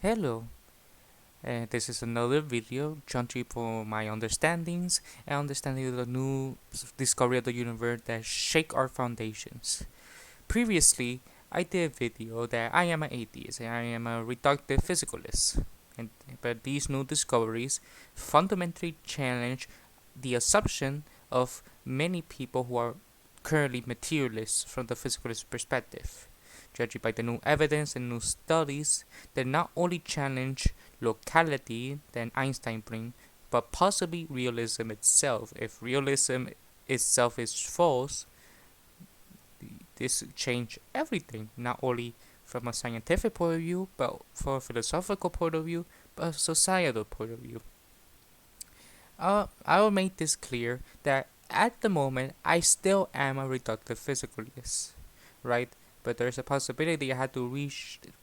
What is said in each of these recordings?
Hello, this is another video trying to for my understandings and understanding of the new discovery of the universe that shake our foundations. Previously, I did a video that I am an atheist and I am a reductive physicalist, but these new discoveries fundamentally challenge the assumption of many people who are currently materialists from the physicalist perspective. Judging by the new evidence and new studies that not only challenge locality that Einstein bring, but possibly realism itself. If realism itself is false, this change everything, not only from a scientific point of view, but from a philosophical point of view, but a societal point of view. I will make this clear that at the moment I still am a reductive physicalist, right? But there's a possibility I had to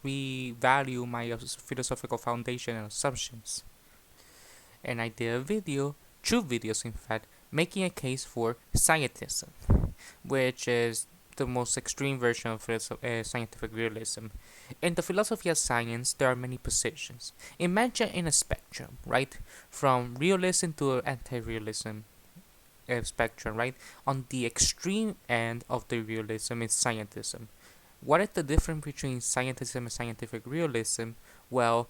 revalue my philosophical foundation and assumptions. And I did a video, two videos in fact, making a case for scientism, which is the most extreme version of scientific realism. In the philosophy of science, there are many positions. Imagine in a spectrum, right? From realism to anti-realism spectrum, right? On the extreme end of the realism is scientism. What is the difference between scientism and scientific realism? Well,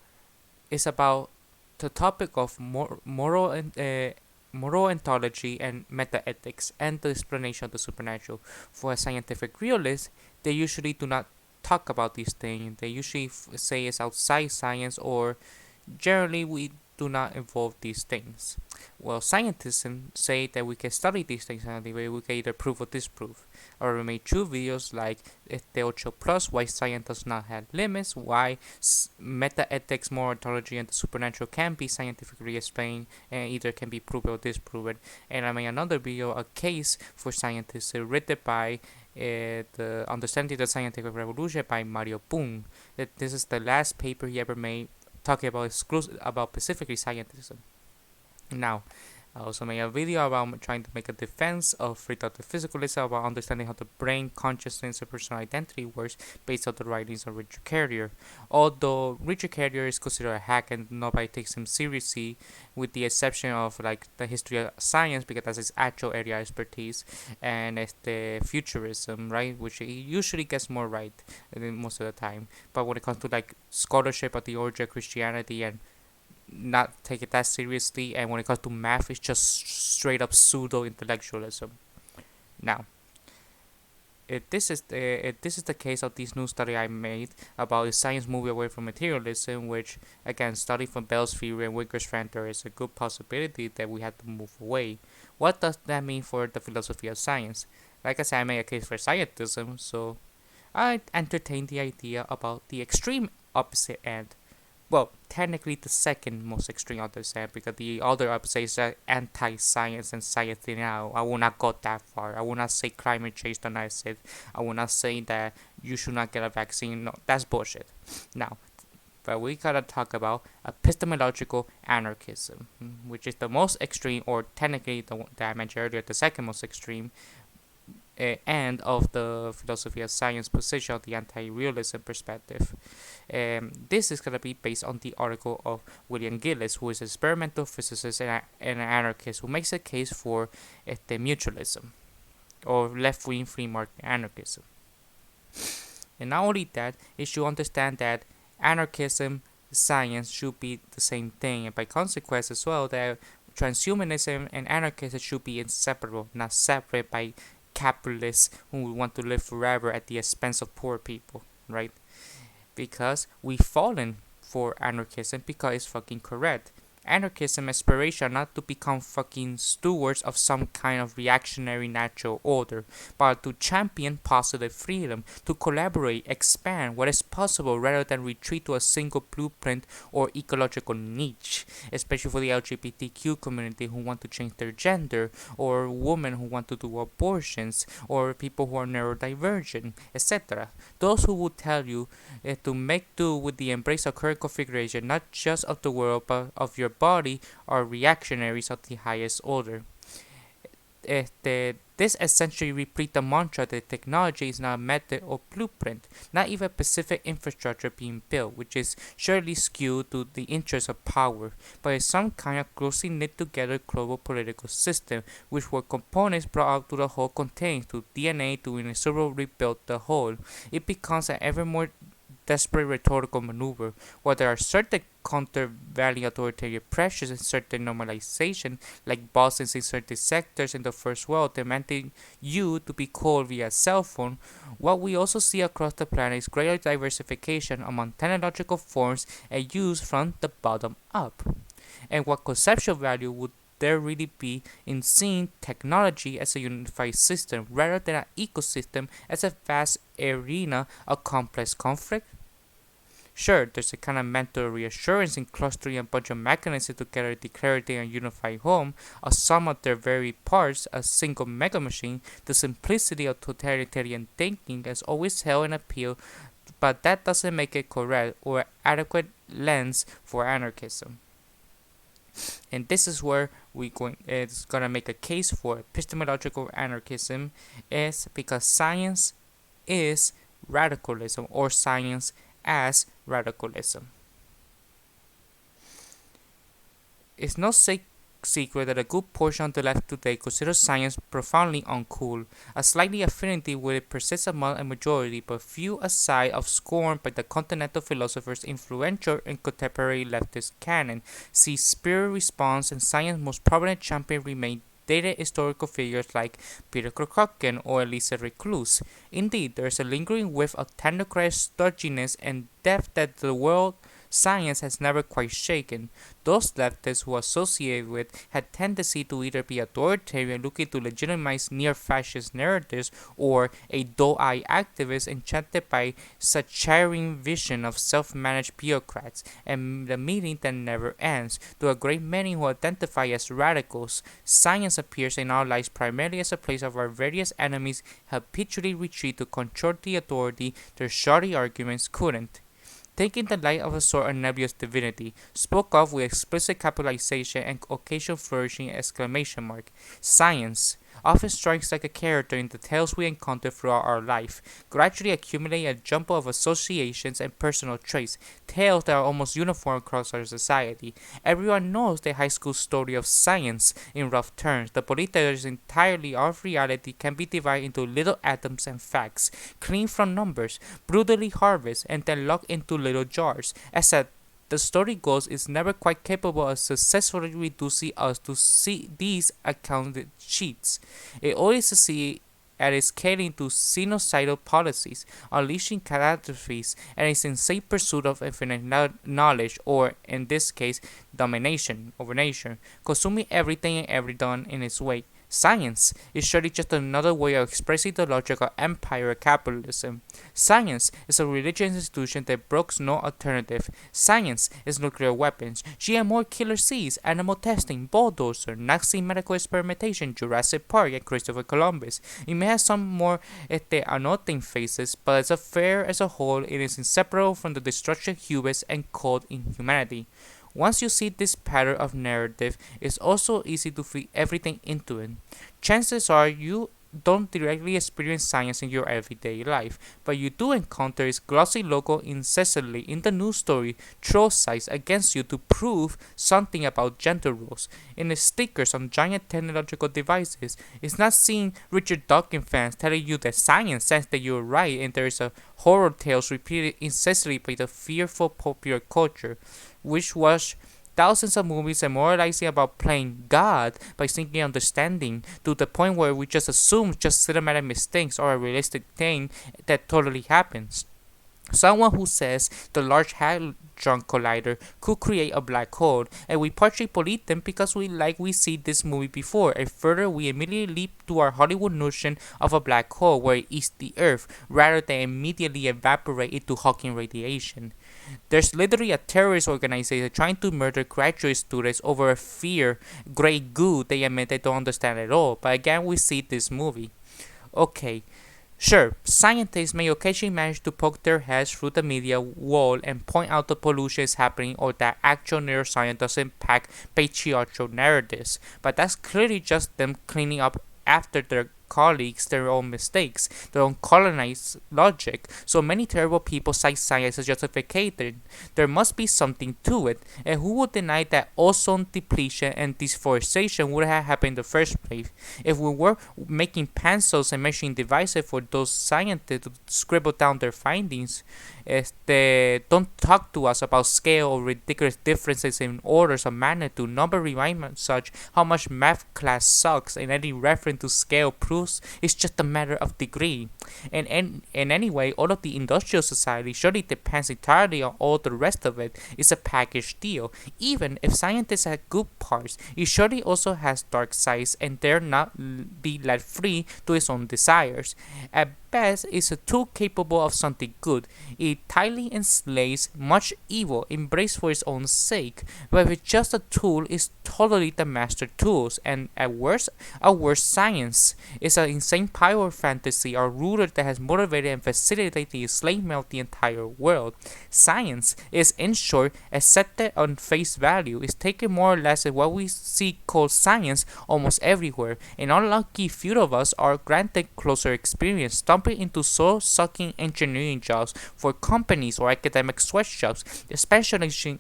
it's about the topic of moral ontology and metaethics and the explanation of the supernatural. For a scientific realist, they usually do not talk about these things. They usually say it's outside science, or generally we do not involve these things. Well, scientists say that we can study these things anyway, we can either prove or disprove. Or we made two videos like the 8 plus, why science does not have limits, why meta-ethics, moral ontology, and the supernatural can be scientifically explained and either can be proven or disproven. And I made another video, a case for scientists written by the Understanding the Scientific Revolution by Mario Pung. That this is the last paper he ever made talking about specifically scientism. Now, I also made a video about trying to make a defense of reductive physicalism, about understanding how the brain, consciousness, and personal identity works based on the writings of Richard Carrier. Although Richard Carrier is considered a hack and nobody takes him seriously, with the exception of like the history of science, because that's his actual area of expertise, and it's the futurism, right, which he usually gets more right most of the time. But when it comes to like scholarship of the origin of Christianity and not take it that seriously, and when it comes to math, it's just straight up pseudo intellectualism. Now, if this is the case of this new study I made about the science moving away from materialism, which again, study from Bell's theory and Wittgenstein, there is a good possibility that we have to move away. What does that mean for the philosophy of science? Like I said, I made a case for scientism, so I entertained the idea about the extreme opposite end. Well, technically the second most extreme other side, because the other opposite is anti-science and science now. I will not go that far. I will not say climate change does not exist. I will not say that you should not get a vaccine. No, that's bullshit. Now, but we gotta talk about epistemological anarchism, which is the most extreme, or technically the one that I mentioned earlier, the second most extreme end of the philosophy of science position of the anti-realism perspective. This is going to be based on the article of William Gillis, who is an experimental physicist and an anarchist, who makes a case for the mutualism or left-wing free market anarchism. And not only that, it should understand that anarchism, science should be the same thing, and by consequence as well that transhumanism and anarchism should be inseparable, not separate by capitalists who want to live forever at the expense of poor people, right? Because we've fallen for anarchism because it's fucking correct. Anarchism aspiration not to become fucking stewards of some kind of reactionary natural order, but to champion positive freedom, to collaborate, expand what is possible rather than retreat to a single blueprint or ecological niche, especially for the LGBTQ community who want to change their gender, or women who want to do abortions, or people who are neurodivergent, etc. Those who will tell you to make do with the embrace of current configuration, not just of the world but of your body, are reactionaries of the highest order. This essentially repeats the mantra that technology is not a method or blueprint, not even a specific infrastructure being built, which is surely skewed to the interests of power, but is some kind of closely knit together global political system, which were components brought out to the whole contains to DNA to inexorably rebuild the whole. It becomes an ever more desperate rhetorical maneuver, while there are certain countervailing authoritarian pressures and certain normalization, like bosses in certain sectors in the first world demanding you to be called via cell phone. What we also see across the planet is greater diversification among technological forms and use from the bottom up. And what conceptual value would there really be in seeing technology as a unified system rather than an ecosystem as a vast arena of complex conflict? Sure, there's a kind of mental reassurance in clustering a bunch of mechanisms together declaring a unified home, a sum of their very parts, a single mega machine. The simplicity of totalitarian thinking has always held an appeal, but that doesn't make it correct or adequate lens for anarchism. And this is where it's gonna make a case for epistemological anarchism, is because science is radicalism, or science as radicalism. It's no secret that a good portion of the left today considers science profoundly uncool. A slightly affinity with it persists among a majority, but few aside of scorn by the continental philosophers influential in contemporary leftist canon. See Spirit Response, and science's most prominent champion remain dated historical figures like Peter Kropotkin or Elisa Reclus. Indeed, there is a lingering whiff of technocratic stodginess and depth that the world science has never quite shaken. Those leftists who associate with had tendency to either be authoritarian looking to legitimize near-fascist narratives or a doe-eyed activist enchanted by such charming vision of self-managed bureaucrats and the meeting that never ends. To a great many who identify as radicals, science appears in our lives primarily as a place of our various enemies habitually retreat to control the authority their shoddy arguments couldn't. Taking the light of a sort of nebulous divinity, spoke of with explicit capitalization and occasional flourishing exclamation mark. Science often strikes like a character in the tales we encounter throughout our life, gradually accumulating a jumble of associations and personal traits, tales that are almost uniform across our society. Everyone knows the high school story of science in rough terms, the belief that is entirely of reality can be divided into little atoms and facts, cleaned from numbers, brutally harvested, and then locked into little jars, as the story goes, is never quite capable of successfully reducing us to see these accounted sheets. It always succeeds at scaling to genocidal policies, unleashing catastrophes, and its insane pursuit of infinite knowledge, or, in this case, domination over nature, consuming everything and everyone in its wake. Science is surely just another way of expressing the logic of empire capitalism. Science is a religious institution that brooks no alternative. Science is nuclear weapons, GMO killer seeds, animal testing, bulldozer, Nazi medical experimentation, Jurassic Park, and Christopher Columbus. It may have some more annotating phases, but as a fair as a whole, it is inseparable from the destruction, hubris, and cult in humanity. Once you see this pattern of narrative, it's also easy to fit everything into it. Chances are you don't directly experience science in your everyday life, but you do encounter its glossy logo incessantly in the news story, troll sites against you to prove something about gender roles, in the stickers on giant technological devices. It's not seeing Richard Dawkins fans telling you that science says that you're right and there is a horror tales repeated incessantly by the fearful popular culture, which was thousands of movies and moralizing about playing God by simply understanding, to the point where we just assume just cinematic mistakes are a realistic thing that totally happens. Someone who says the Large Hadron Collider could create a black hole, and we partially believe them because we see this movie before, and further we immediately leap to our Hollywood notion of a black hole where it eats the Earth, rather than immediately evaporate into Hawking radiation. There's literally a terrorist organization trying to murder graduate students over a fear, great goo they admit they don't understand at all, but again we see this movie. Okay, sure, scientists may occasionally manage to poke their heads through the media wall and point out the pollution is happening or that actual neuroscience doesn't pack patriarchal narratives, but that's clearly just them cleaning up after their colleagues their own mistakes, their own colonized logic. So many terrible people cite science as justification. There must be something to it, and who would deny that ozone depletion and deforestation would have happened in the first place? If we were making pencils and measuring devices for those scientists to scribble down their findings, don't talk to us about scale or ridiculous differences in orders of magnitude. Number remind us such how much math class sucks, and any reference to scale proves it's just a matter of degree. And anyway, all of the industrial society surely depends entirely on all the rest of it. It's a package deal. Even if scientists have good parts, it surely also has dark sides, and dare not be let free to its own desires. At best, it's a tool capable of something good. It tightly enslaves much evil, embraced for its own sake. But if it's just a tool, it's totally the master tools. And at worst, a worse science is an insane power fantasy or ruler that has motivated and facilitated the enslavement of the entire world. Science is, in short, accepted on face value. It's taken more or less as what we see called science almost everywhere. An unlucky few of us are granted closer experience, stumbling into soul-sucking engineering jobs for companies or academic sweatshops, specializing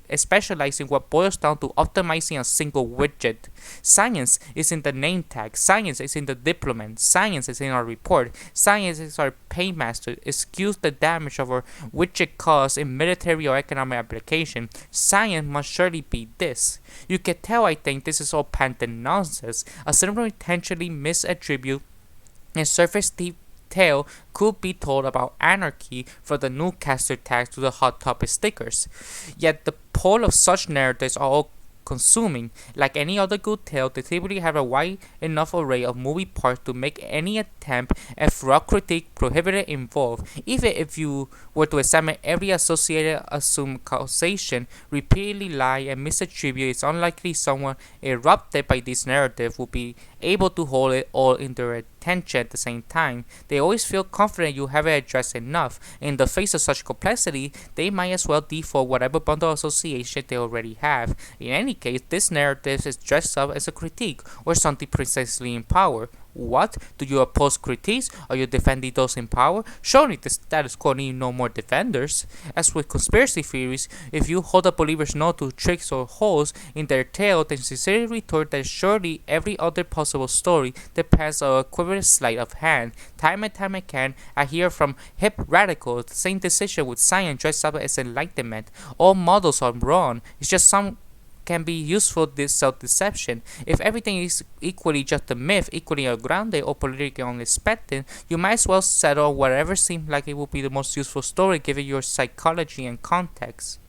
what boils down to optimizing a single widget. Science is in the name tag. Science is in the diploma. Science is in our report. Science is our paymaster. Excuse the damage of our widget cause in military or economic application. Science must surely be this. You can tell I think this is all patent nonsense. A similar intentionally misattribute and surface deep tale could be told about anarchy for the newscaster tags to the hot topic stickers. Yet the pull of such narratives are all consuming. Like any other good tale, they typically have a wide enough array of movie parts to make any attempt at thorough critique prohibited involved. Even if you were to examine every associated assumed causation, repeatedly lie and misattribute, it's unlikely someone erupted by this narrative will be able to hold it all in their attention at the same time. They always feel confident you haven't addressed enough. In the face of such complexity, they might as well default whatever bundle of association they already have. In any case, this narrative is dressed up as a critique or something precisely in power. What? Do you oppose critiques? Are you defending those in power? Surely the status quo needs no more defenders. As with conspiracy theories, if you hold the believers no to tricks or holes in their tale, then sincerely retort that surely every other possible story depends on equivalent sleight of hand. Time and time again, I hear from hip radicals the same decision with science dressed up as enlightenment. All models are wrong. It's just some can be useful this self-deception. If everything is equally just a myth, equally ungrounded or politically unexpected, you might as well settle on whatever seems like it would be the most useful story given your psychology and context.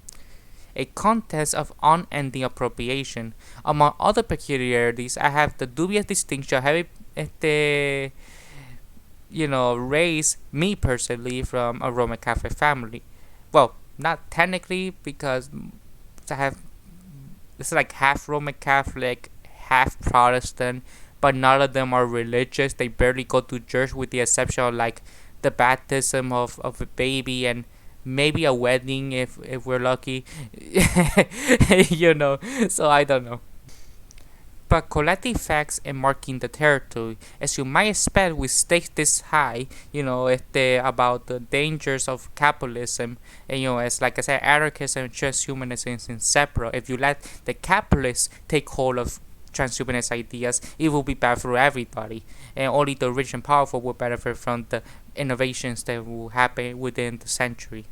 A contest of unending appropriation. Among other peculiarities, I have the dubious distinction of having raised me personally from a Roman Catholic family. Well, not technically, because I have it's like half Roman Catholic, half Protestant, but none of them are religious. They barely go to church with the exception of like the baptism of a baby and maybe a wedding if we're lucky. So I don't know. But collecting facts and marking the territory, as you might expect with stakes this high, about the dangers of capitalism, and as like I said, anarchism and transhumanism is inseparable. If you let the capitalists take hold of transhumanist ideas, it will be bad for everybody, and only the rich and powerful will benefit from the innovations that will happen within the century.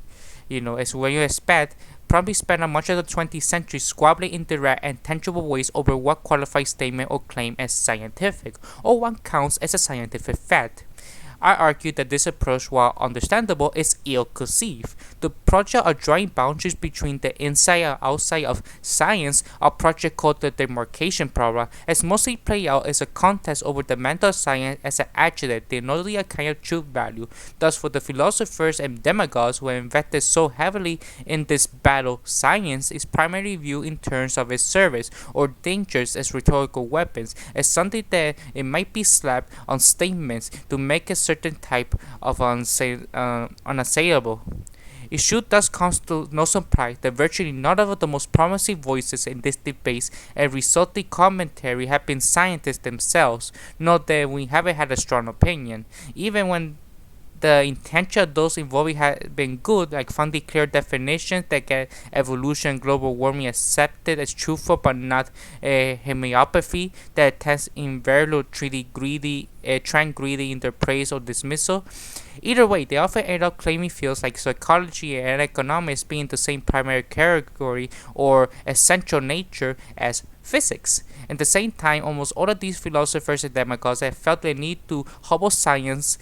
As when you expect, probably spent much of the 20th century squabbling in direct and tangible ways over what qualifies statement or claim as scientific, or what counts as a scientific fact. I argue that this approach, while understandable, is ill-conceived. The project of drawing boundaries between the inside and outside of science, a project called the demarcation problem, has mostly played out as a contest over the mental of science as an adjective, denoting a kind of truth value. Thus, for the philosophers and demagogues who have invested so heavily in this battle, science is primarily viewed in terms of its service or dangers as rhetorical weapons, as something that it might be slapped on statements to make a certain type of unassailable. It should thus come to no surprise that virtually none of the most promising voices in this debate and resulting commentary have been scientists themselves. Not that we haven't had a strong opinion. Even when the intention of those involved had been good, like finding clear definitions that get evolution, global warming accepted as truthful but not homeopathy that tends invariably trend greedy in their praise or dismissal. Either way, they often end up claiming fields like psychology and economics being the same primary category or essential nature as physics. At the same time, almost all of these philosophers and demagogues have felt the need to hobble science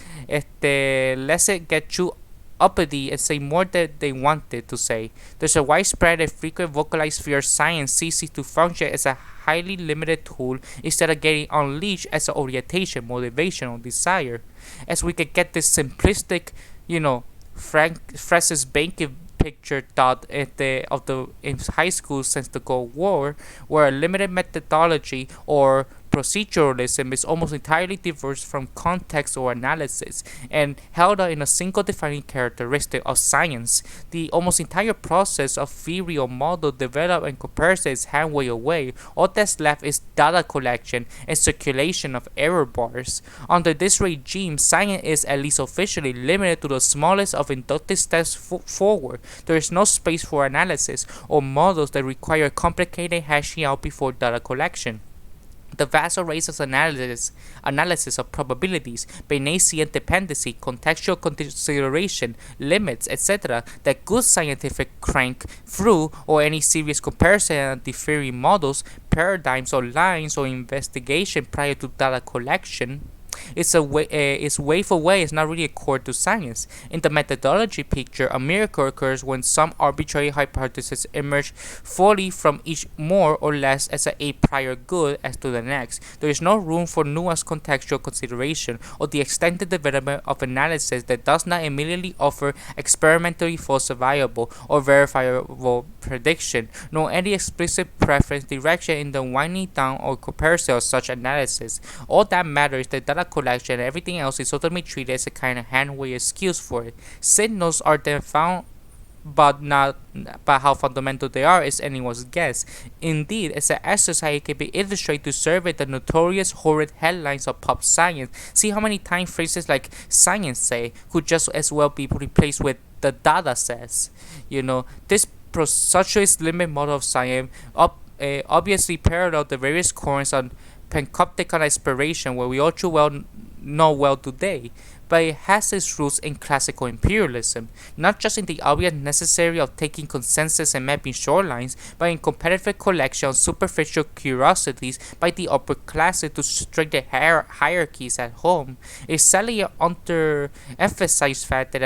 lest it get too uppity and say more than they wanted to say. There's a widespread and frequent vocalized fear science ceases to function as a highly limited tool instead of getting unleashed as an orientation, motivation, or desire. As we could get this simplistic, Francis Bacon picture thought in high school since the Cold War, where a limited methodology or proceduralism is almost entirely divorced from context or analysis and held out in a single defining characteristic of science. The almost entire process of theory or model development and comparison is handway away. All that's left is data collection and circulation of error bars. Under this regime, science is, at least officially, limited to the smallest of inductive steps forward. There is no space for analysis or models that require complicated hashing out before data collection. The vast arrays of analysis of probabilities, Bayesian dependency, contextual consideration, limits, etc., that good scientific crank through, or any serious comparison of differing models, paradigms, or lines or investigation prior to data collection. It's wave away is not really a core to science. In the methodology picture, a miracle occurs when some arbitrary hypothesis emerge fully from each more or less as a prior good as to the next. There is no room for nuanced contextual consideration or the extended development of analysis that does not immediately offer experimentally falsifiable or verifiable prediction, nor any explicit preference direction in the winding down or comparison of such analysis. All that matters is that data collection and everything else is ultimately treated as a kind of handwave excuse for it. Signals are then found, but how fundamental they are is anyone's guess. Indeed, as an exercise, it can be illustrated to survey the notorious horrid headlines of pop science. See how many times phrases like "science say" could just as well be replaced with "the data says." This proceduralist limit model of science obviously parallel the various currents on panopticon aspiration where we all too well know well today, but it has its roots in classical imperialism, not just in the obvious necessity of taking consensus and mapping shorelines, but in competitive collection of superficial curiosities by the upper classes to strengthen hierarchies at home. It's sadly an underemphasized fact that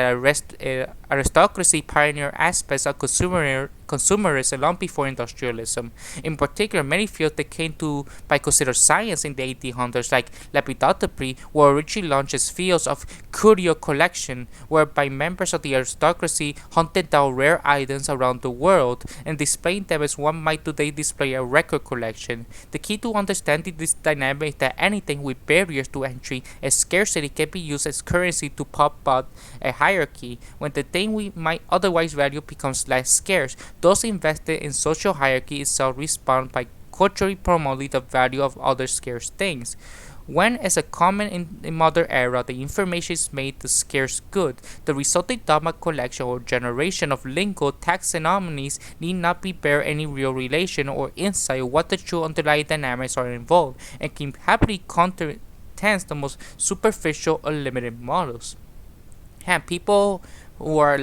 aristocracy pioneered aspects of consumerism long before industrialism. In particular, many fields that came to be considered science in the 1800s, like lepidotropy, were originally launched as fields of curio collection, whereby members of the aristocracy hunted down rare items around the world and displayed them as one might today display a record collection. The key to understanding this dynamic is that anything with barriers to entry and scarcity can be used as currency to pop out a hierarchy. When the thing we might otherwise value becomes less scarce, those invested in social hierarchy itself respond by culturally promoting the value of other scarce things. When, as a common in modern era, the information is made the scarce good, the resulting dogma collection or generation of lingo taxonomies need not bear any real relation or insight of what the true underlying dynamics are involved, and can happily contest the most superficial or limited models. And people who are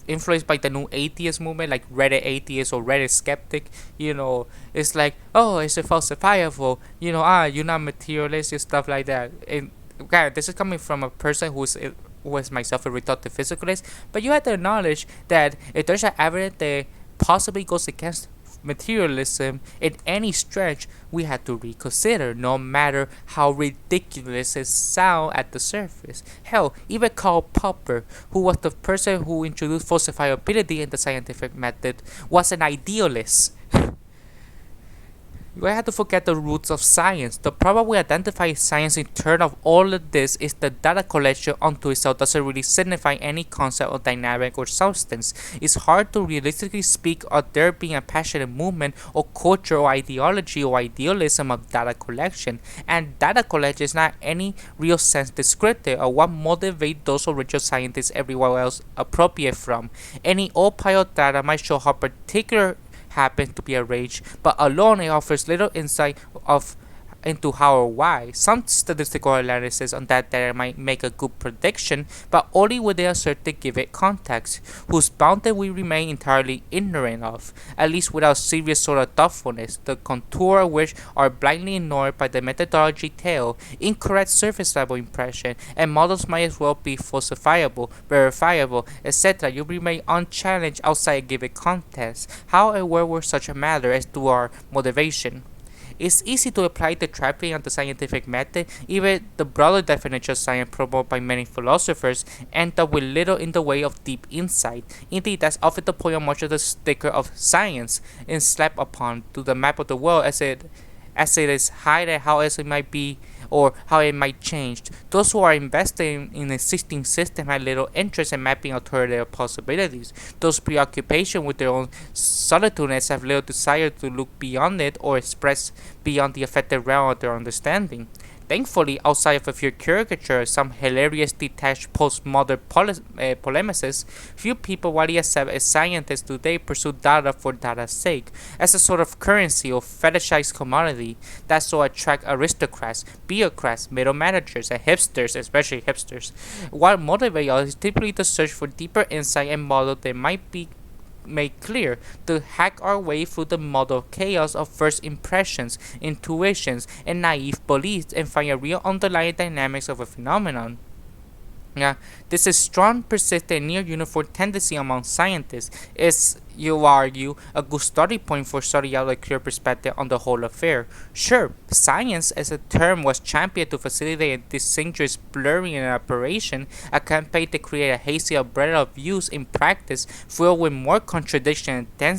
influenced by the new atheist movement, like Reddit atheist or Reddit skeptic, it's like, oh, it's a falsifiable, you're not materialist and stuff like that. And God, this is coming from a person who is myself a reductive physicalist, but you have to acknowledge that if there's an evidence that possibly goes against materialism in any stretch, we have to reconsider, no matter how ridiculous it sounds at the surface. Hell, even Karl Popper, who was the person who introduced falsifiability in the scientific method, was an idealist. We have to forget the roots of science. The problem we identify science in turn of all of this is the data collection unto itself doesn't really signify any concept of dynamic or substance. It's hard to realistically speak of there being a passionate movement or culture or ideology or idealism of data collection. And data collection is not any real sense descriptive of what motivates those original scientists everywhere else appropriate from. Any old pile of data might show how particular happens to be arranged, but alone it offers little insight of into how or why. Some statistical analysis on that data might make a good prediction, but only within a certain given context, whose boundary we remain entirely ignorant of, at least without serious sort of thoughtfulness, the contour of which are blindly ignored by the methodology tail, incorrect surface level impression, and models might as well be falsifiable, verifiable, etc. You remain unchallenged outside a given context. How and where were such a matter as to our motivation? It's easy to apply the trapping of the scientific method. Even the broader definition of science promoted by many philosophers end up with little in the way of deep insight. Indeed, that's often the point of much of the sticker of science and slapped upon to the map of the world as it is hidden how else it might be or how it might change. Those who are invested in existing system have little interest in mapping alternative possibilities. Those preoccupation with their own solitudeness have little desire to look beyond it or express beyond the affected realm of their understanding. Thankfully, outside of a few caricatures, some hilarious detached postmodern polemicists, few people widely accept as scientists today pursue data for data's sake, as a sort of currency or fetishized commodity that so attract aristocrats, bureaucrats, middle managers, and hipsters, especially hipsters. What motivates us is typically the search for deeper insight and model that might be made clear, to hack our way through the muddled chaos of first impressions, intuitions, and naive beliefs and find a real underlying dynamics of a phenomenon. Yeah, this is strong, persistent, near uniform tendency among scientists is, you argue, a good starting point for studying out a clear perspective on the whole affair. Sure, science as a term was championed to facilitate a disingenuous blurring in operation, a campaign to create a hazy umbrella of views in practice filled with more contradiction and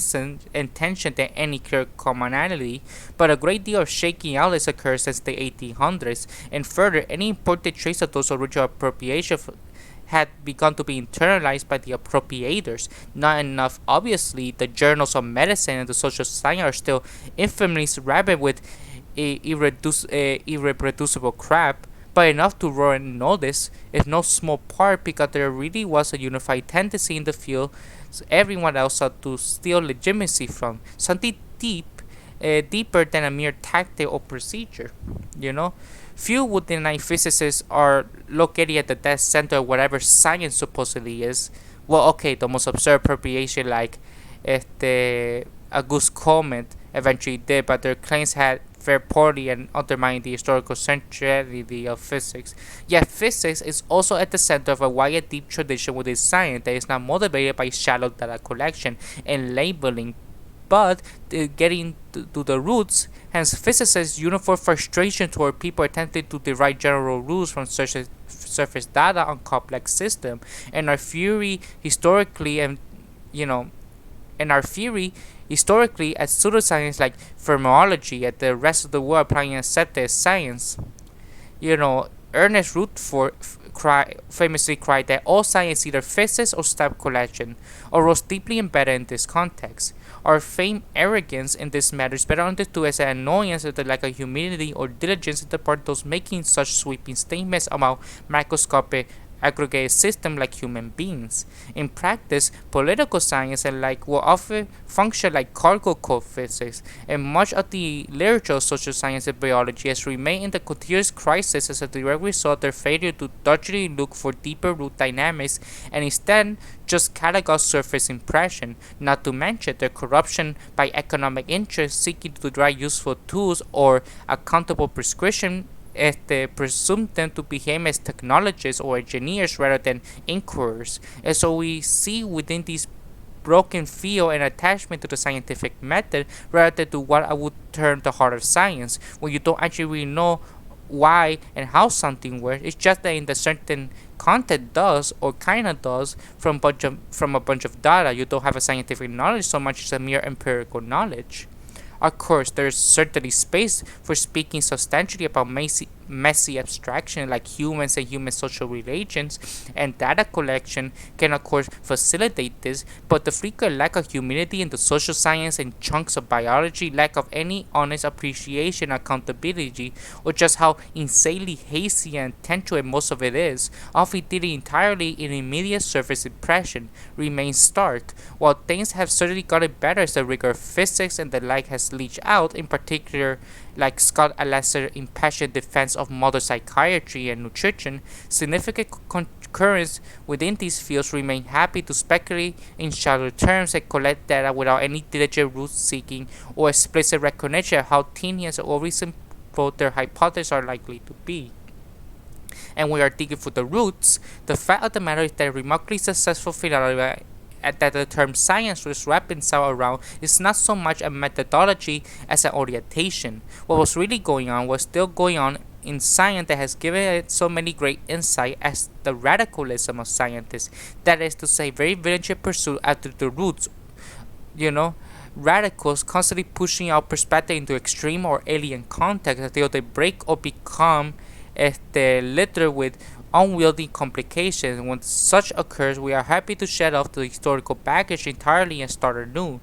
tension than any clear commonality, but a great deal of shaking out has occurred since the 1800s, and further, any important trace of those original appropriations had begun to be internalized by the appropriators. Not enough, obviously, the journals of medicine and the social science are still infamously rabid with irreproducible crap, but enough to warrant notice, if no small part because there really was a unified tendency in the field everyone else sought to steal legitimacy from, something deeper than a mere tactic or procedure, you know? Few would deny physicists are located at the dead center of whatever science supposedly is. Well, okay, the most absurd appropriation like Auguste Comte eventually did, but their claims had fared poorly and undermined the historical centrality of physics. Yet physics is also at the center of a wide and deep tradition within science that is not motivated by shallow data collection and labeling, but getting to the roots. Hence, physicists' uniform frustration toward people attempting to derive general rules from surface data on complex systems, and our fury historically at pseudoscience like phenomenology at the rest of the world applying accepted as science. Ernest Rutherford famously cried that all science is either physics or stamp collection, or was deeply embedded in this context. Our feigned arrogance in this matter is better understood as an annoyance at the lack of humility or diligence on the part of those making such sweeping statements about microscopic aggregate system like human beings. In practice, political science and will often function like cargo code physics, and much of the literature of social science and biology has remained in the continuous crisis as a direct result of their failure to thoughtfully look for deeper root dynamics and instead just catalog surface impression, not to mention their corruption by economic interests seeking to derive useful tools or accountable prescription as they presume them to behave as technologists or engineers rather than inquirers. And so we see within these broken feel and attachment to the scientific method rather than to what I would term the heart of science, when you don't actually really know why and how something works. It's just that in the certain content does or kinda does from a bunch of data. You don't have a scientific knowledge so much as a mere empirical knowledge. Of course, there is certainly space for speaking substantially about messy abstraction like humans and human social relations, and data collection can of course facilitate this, but the frequent lack of humility in the social science and chunks of biology, lack of any honest appreciation, accountability, or just how insanely hazy and tangential most of it is, often dealing entirely in immediate surface impression, remains stark. While things have certainly gotten better as the rigor of physics and the like has leached out, in particular, like Scott Alasser's impassioned defense of modern psychiatry and nutrition, significant concurrence within these fields remain happy to speculate in shallow terms and collect data without any diligent root seeking or explicit recognition of how tenuous or reasonable their hypotheses are likely to be. And we are digging for the roots. The fact of the matter is that remarkably successful phenomena that the term science was wrapped itself around is not so much a methodology as an orientation. What was really going on was still going on in science that has given it so many great insight as the radicalism of scientists. That is to say, very vigilant pursuit after the roots. Radicals constantly pushing out perspective into extreme or alien context until they break or become littered with unwieldy complications. When such occurs, we are happy to shed off the historical baggage entirely and start anew.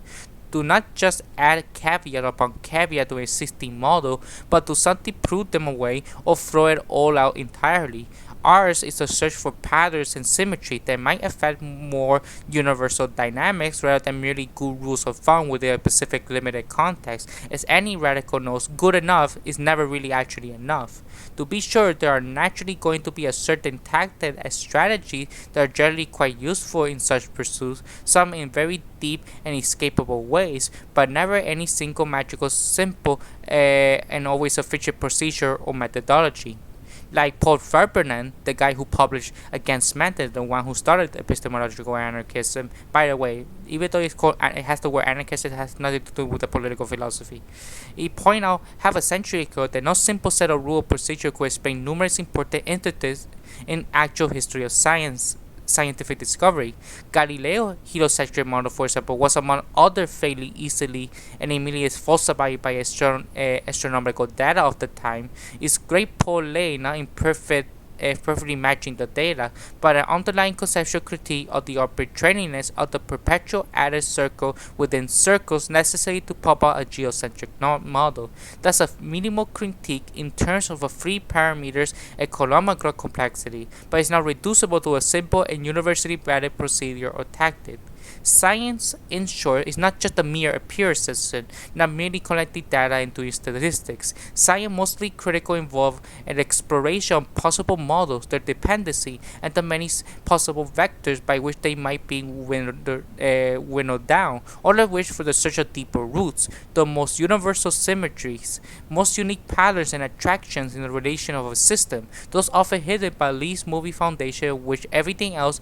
Do not just add caveat upon caveat to an existing model, but do something prove them away or throw it all out entirely. Ours is a search for patterns and symmetry that might affect more universal dynamics rather than merely good rules of thumb within a specific limited context. As any radical knows, good enough is never really actually enough. To be sure, there are naturally going to be a certain tactics and strategies that are generally quite useful in such pursuits, some in very deep and escapable ways, but never any single magical, simple, and always sufficient procedure or methodology. Like Paul Feyerabend, the guy who published Against Methods, the one who started Epistemological Anarchism. By the way, even though it has the word anarchist, it has nothing to do with the political philosophy. He pointed out half a century ago that no simple set of rule or procedure could explain numerous important entities in actual history of scientific discovery. Galileo's heliocentric model, for example, was among other fairly easily and immediately falsified by astronomical data of the time. Its great Paul lay not in perfectly matching the data, but an underlying conceptual critique of the arbitrariness of the perpetual added circle within circles necessary to pop out a geocentric model. Thus, a minimal critique in terms of a free parameters and kilometer complexity, but is not reducible to a simple and universally valid procedure or tactic. Science, in short, is not just a mere appearance, not merely collecting data into statistics. Science mostly critical involved an exploration of possible models, their dependency, and the many possible vectors by which they might be winnowed down, all of which for the search of deeper roots, the most universal symmetries, most unique patterns and attractions in the relation of a system, those often hidden by least moving foundation which everything else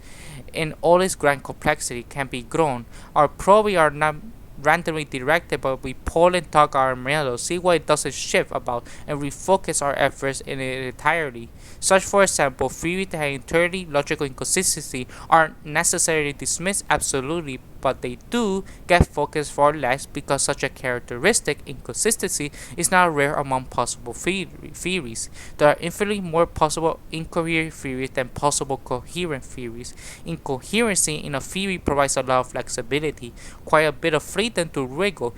in all its grand complexity can be grown. Our probes are not randomly directed, but we pull and tug our model, see what it doesn't shift about, and refocus our efforts in it entirely. Such, for example, theories that have entirely logical inconsistency aren't necessarily dismissed absolutely, but they do get focused far less because such a characteristic inconsistency is not rare among possible theories. There are infinitely more possible incoherent theories than possible coherent theories. Incoherency in a theory provides a lot of flexibility, quite a bit of freedom to wriggle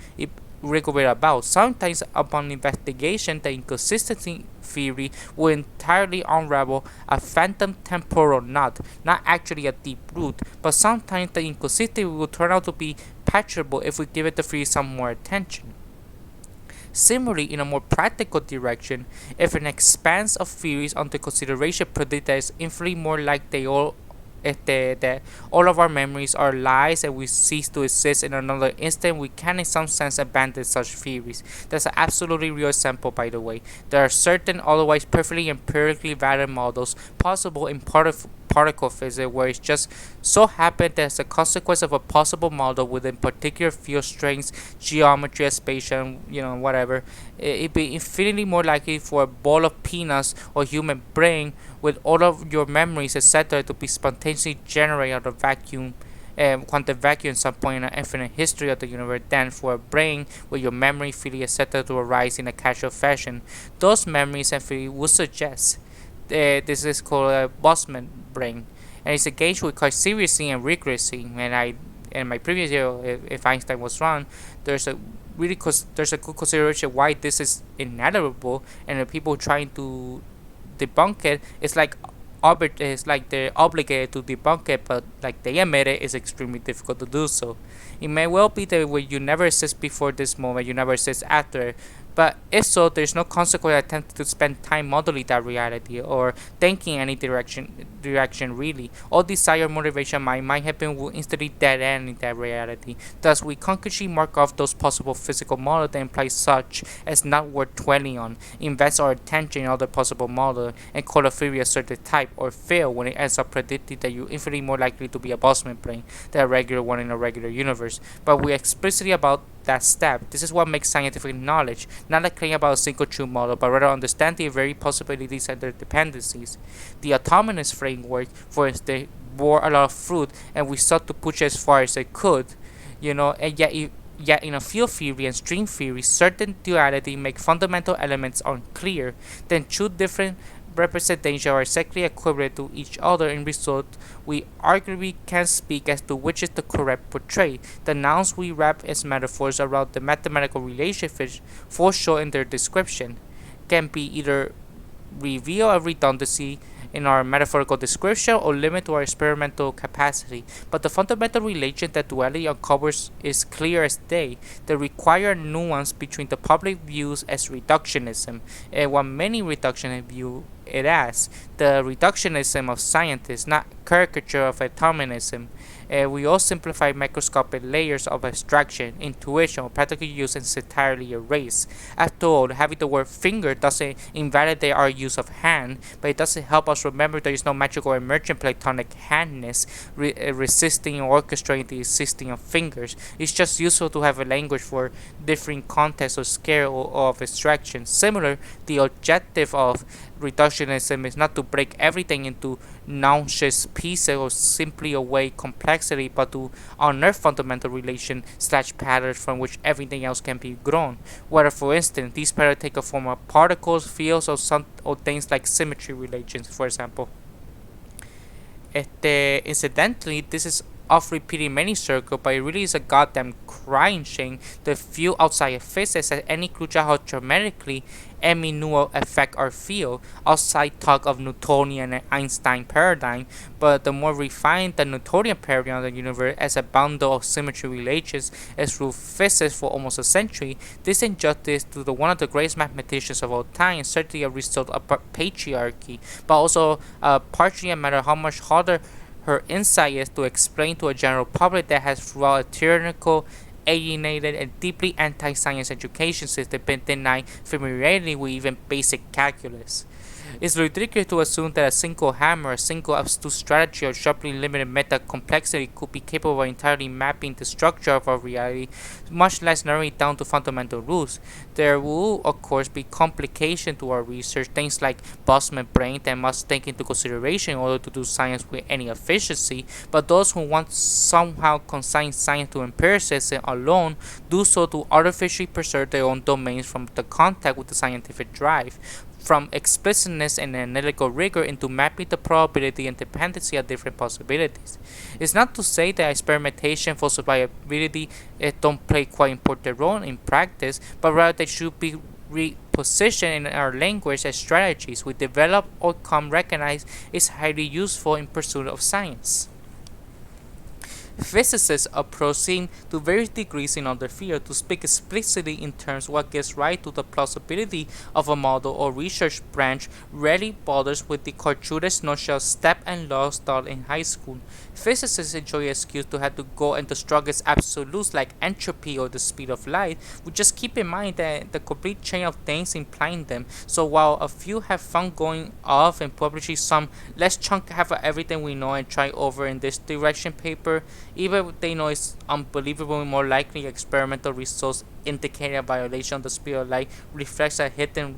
about. Sometimes, upon investigation, the inconsistency theory will entirely unravel a phantom temporal knot, not actually a deep root, but sometimes the inconsistency will turn out to be patchable if we give it the theory some more attention. Similarly, in a more practical direction, if an expanse of theories under consideration predicts that it's infinitely more like they all that all of our memories are lies and we cease to exist in another instant, we can in some sense abandon such theories. That's an absolutely real example, by the way. There are certain otherwise perfectly empirically valid models possible in particle physics where it's just so happened that as a consequence of a possible model within particular field strengths, geometry, spatial, whatever, it'd be infinitely more likely for a ball of peanuts or human brain with all of your memories, etc., to be spontaneously generated out of vacuum quantum vacuum at some point in an infinite history of the universe, then for a brain with your memory, feeling, etc. to arise in a casual fashion. Those memories and feelings would suggest this is called a Boltzmann brain, and it's engaged with quite seriously and rigorously. And I, in my previous video, if Einstein was wrong, there's a there's a good consideration why this is inevitable, and the people trying to debunk it, it's like they're obligated to debunk it, but like they admit it, it's extremely difficult to do so. It may well be that when you never exist before this moment, you never exist after. But if so, there's no consequent attempt to spend time modeling that reality or thinking any direction really. All desire motivation might happen will instantly dead end in that reality. Thus, we concretely mark off those possible physical models that imply such as not worth dwelling on, invest our attention in other possible models, and call a theory a certain type, or fail when it ends up predicting that you're infinitely more likely to be a Boltzmann brain than a regular one in a regular universe. But we're explicitly about that step. This is what makes scientific knowledge, not a claim about a single true model, but rather understand the very possibilities and their dependencies. The autonomous framework, for instance, bore a lot of fruit, and we sought to push it as far as it could, and yet in a field theory and string theory, certain duality make fundamental elements unclear. Then two different representations are exactly equivalent to each other. In result, we arguably can speak as to which is the correct portray. The nouns we wrap as metaphors around the mathematical relationships foreshore in their description can be either reveal a redundancy in our metaphorical description or limit to our experimental capacity. But the fundamental relation that duality uncovers is clear as day. The required nuance between the public views as reductionism and what many reductionists view it as, the reductionism of scientists, not caricature of atomism. We all simplify microscopic layers of abstraction, intuition, or practical use and entirely erase. After all, having the word finger doesn't invalidate our use of hand, but it doesn't help us remember there is no magical emergent platonic handness resisting or orchestrating the existing of fingers. It's just useful to have a language for different contexts or scale of abstraction. Similar, the objective of reductionism is not to break everything into nauseous pieces or simply away complexity, but to unearth fundamental relation / patterns from which everything else can be grown. Whether, for instance, these patterns take a form of particles, fields, or things like symmetry relations, for example. Incidentally, this is off repeating many circles, but it really is a goddamn crying shame the few outside of physics at any clue how dramatically any new affect our field, outside talk of Newtonian and Einstein paradigm, but the more refined the Newtonian paradigm of the universe as a bundle of symmetry relations as ruled physics for almost a century. This injustice to one of the greatest mathematicians of all time is certainly a result of patriarchy, but also partially a matter of how much harder her insight is to explain to a general public that has throughout a tyrannical, alienated, and deeply anti-science education system been denied familiarity with even basic calculus. It's ridiculous to assume that a single hammer, a single abstruse strategy, or sharply limited meta complexity could be capable of entirely mapping the structure of our reality, much less narrowing it down to fundamental rules. There will, of course, be complication to our research, things like Boltzmann brain that must take into consideration in order to do science with any efficiency, but those who want somehow consign science to empiricism alone do so to artificially preserve their own domains from the contact with the scientific drive, from explicitness and analytical rigor into mapping the probability and dependency of different possibilities. It's not to say that experimentation for survivability don't play quite important role in practice, but rather they should be repositioned in our language as strategies we develop or come recognize is highly useful in pursuit of science. Physicists are proceeding to various degrees in other fields to speak explicitly in terms what gives rise to the plausibility of a model or research branch rarely bothers with the cartoonish notion of step and laws taught in high school. Physicists enjoy an excuse to have to go into strongest absolutes like entropy or the speed of light. We just keep in mind that the complete chain of things implying them. So while a few have fun going off and publishing some, let's chunk half of everything we know and try over in this direction paper, even if they know it's unbelievably more likely experimental results indicate a violation of the speed of light reflects a hidden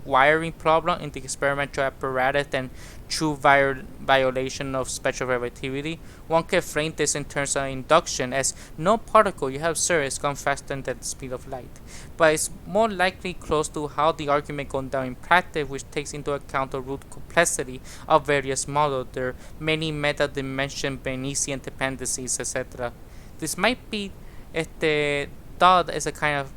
wiring problem in the experimental apparatus than true violation of special relativity. One can frame this in terms of induction as no particle you have observed has gone faster than the speed of light. But it's more likely close to how the argument goes down in practice, which takes into account the root complexity of various models, their many meta-dimension Bayesian dependencies, etc. This might be thought as a kind of,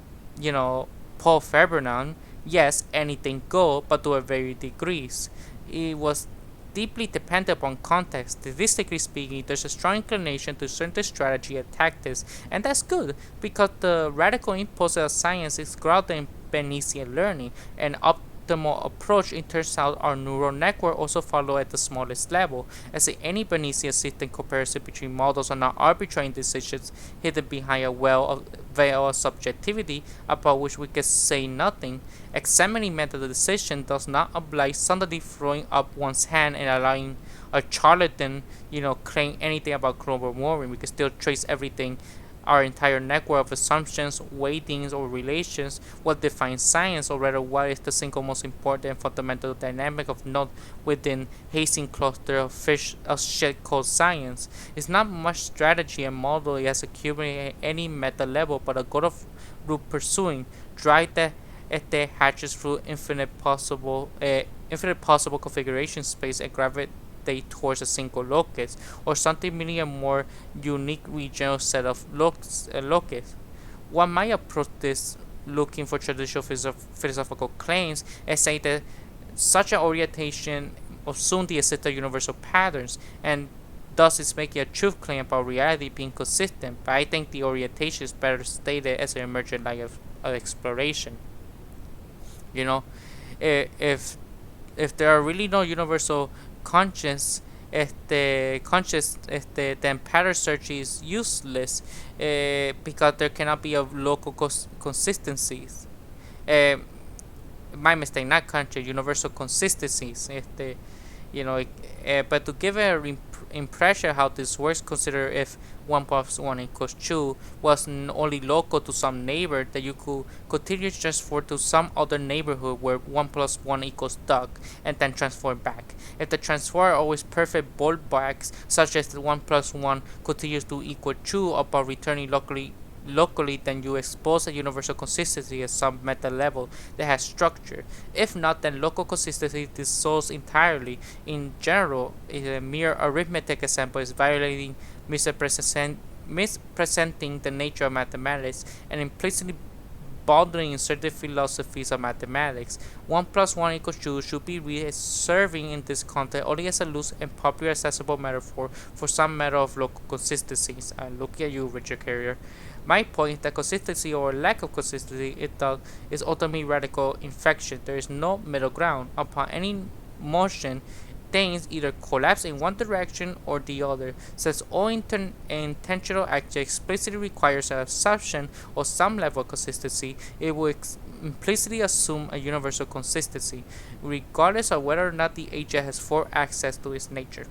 Paul Fabernon. Yes, anything go, but to a very degrees. It was deeply dependent upon context. Statistically speaking, there's a strong inclination to certain strategy and tactics, and that's good because the radical impulse of science is grounded in Bayesian learning. An optimal approach, it turns out, our neural network also follow at the smallest level, as in any Bayesian system comparison between models are not arbitrary decisions hidden behind a veil of subjectivity about which we can say nothing. Examining method decision does not oblige suddenly throwing up one's hand and allowing a charlatan, claim anything about global warming. We can still trace everything. Our entire network of assumptions, weightings, or relations, what defines science, or rather what is the single most important fundamental dynamic of note within hazing cluster of fish of shit called science. It's not much strategy and model it has accumulated at any meta level, but a goal of root pursuing, drive that it hatches through infinite possible configuration space and gravitate towards a single locus, or something meaning a more unique regional set of locus. One might approach this looking for traditional philosophical claims and say that such an orientation assumes the existence of universal patterns, and thus is making a truth claim about reality being consistent, but I think the orientation is better stated as an emergent line of exploration. If there are really no universal conscience, then pattern search is useless, because there cannot be a local consistencies. My mistake, not conscience, universal consistencies. But to give an impression how this works, consider if 1 plus 1 equals 2 was only local to some neighbor, that you could continue to transfer to some other neighborhood where 1 plus 1 equals duck, and then transform back. If the transfer are always perfect ballparks, such as the 1 plus 1 continues to equal 2 upon returning locally, then you expose a universal consistency at some meta level that has structure. If not, then local consistency dissolves entirely. In general, a mere arithmetic example is violating, misrepresenting the nature of mathematics, and implicitly bothering certain philosophies of mathematics. 1 plus 1 equals 2 should be read as serving in this context only as a loose and popular accessible metaphor for some matter of local consistencies. I'm looking at you, Richard Carrier. My point is that consistency or lack of consistency is ultimately radical infection. There is no middle ground. Upon any motion, things either collapse in one direction or the other. Since all intentional action explicitly requires an assumption of some level of consistency, it will implicitly assume a universal consistency, regardless of whether or not the agent has full access to its nature.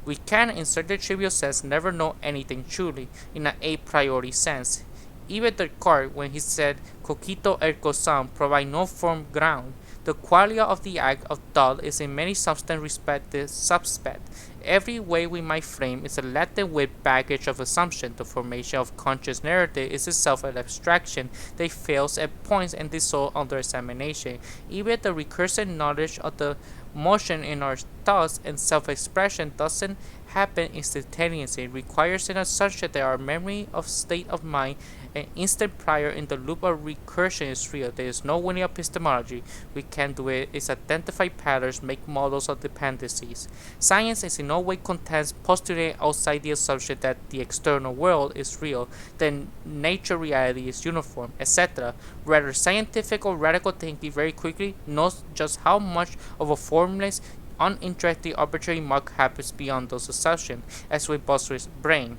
We can, in certain trivial sense, never know anything truly, in an a priori sense. Even Descartes, when he said, "Cogito ergo sum," provide no firm ground. The quality of the act of thought is in many substance respects suspect. Every way we might frame is a laden with baggage of assumption. The formation of conscious narrative is itself an abstraction that fails at points and dissolves under examination. Even the recursive knowledge of the motion in our thoughts and self-expression doesn't happen instantaneously. It requires an assumption that our memory of state of mind an instant prior in the loop of recursion is real. There is no winning epistemology. We can do it is identify patterns, make models of dependencies. Science is in no way contends postulating outside the assumption that the external world is real, then nature reality is uniform, etc. Rather, scientific or radical thinking very quickly knows just how much of a formless, uninteresting arbitrary mark happens beyond those assumptions, as with Boswell's brain.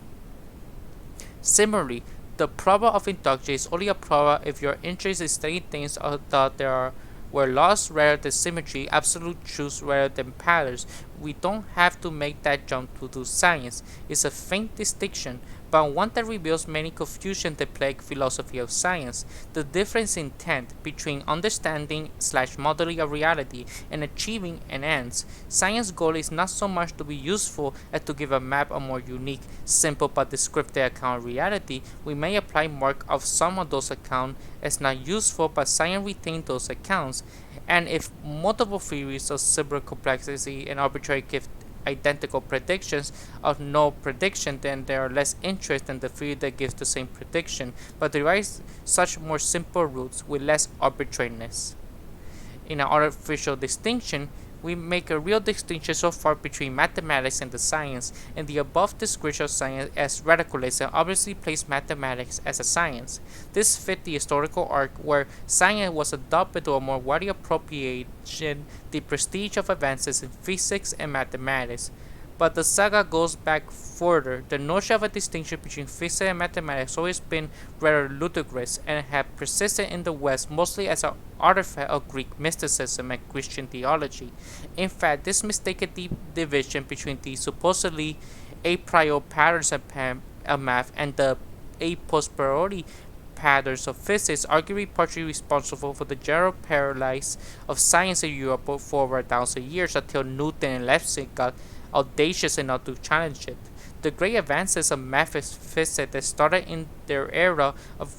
Similarly, the problem of induction is only a problem if your interest in studying things that there were laws rather than symmetry, absolute truths rather than patterns. We don't have to make that jump to do science. It's a faint distinction, but one that reveals many confusion that plague philosophy of science. The difference in intent between understanding / modeling a reality and achieving an ends. Science goal is not so much to be useful as to give a map a more unique, simple but descriptive account of reality. We may apply mark of some of those accounts as not useful, but science retains those accounts. And if multiple theories of similar complexity and arbitrary give identical predictions of no prediction, then there are less interest in the theory that gives the same prediction, but derives such more simple roots with less arbitrariness. In an artificial distinction, we make a real distinction so far between mathematics and the science, and the above description of science as radicalism obviously placed mathematics as a science. This fit the historical arc where science was adopted to a more widely appropriation the prestige of advances in physics and mathematics. But the saga goes back further. The notion of a distinction between physics and mathematics has always been rather ludicrous and had persisted in the West mostly as an artifact of Greek mysticism and Christian theology. In fact, this mistaken division between the supposedly a priori patterns of math and the a posteriori patterns of physics arguably partially responsible for the general paralysis of science in Europe for over 1,000 years until Newton and Leibniz got audacious enough to challenge it. The great advances of math and physics that started in their era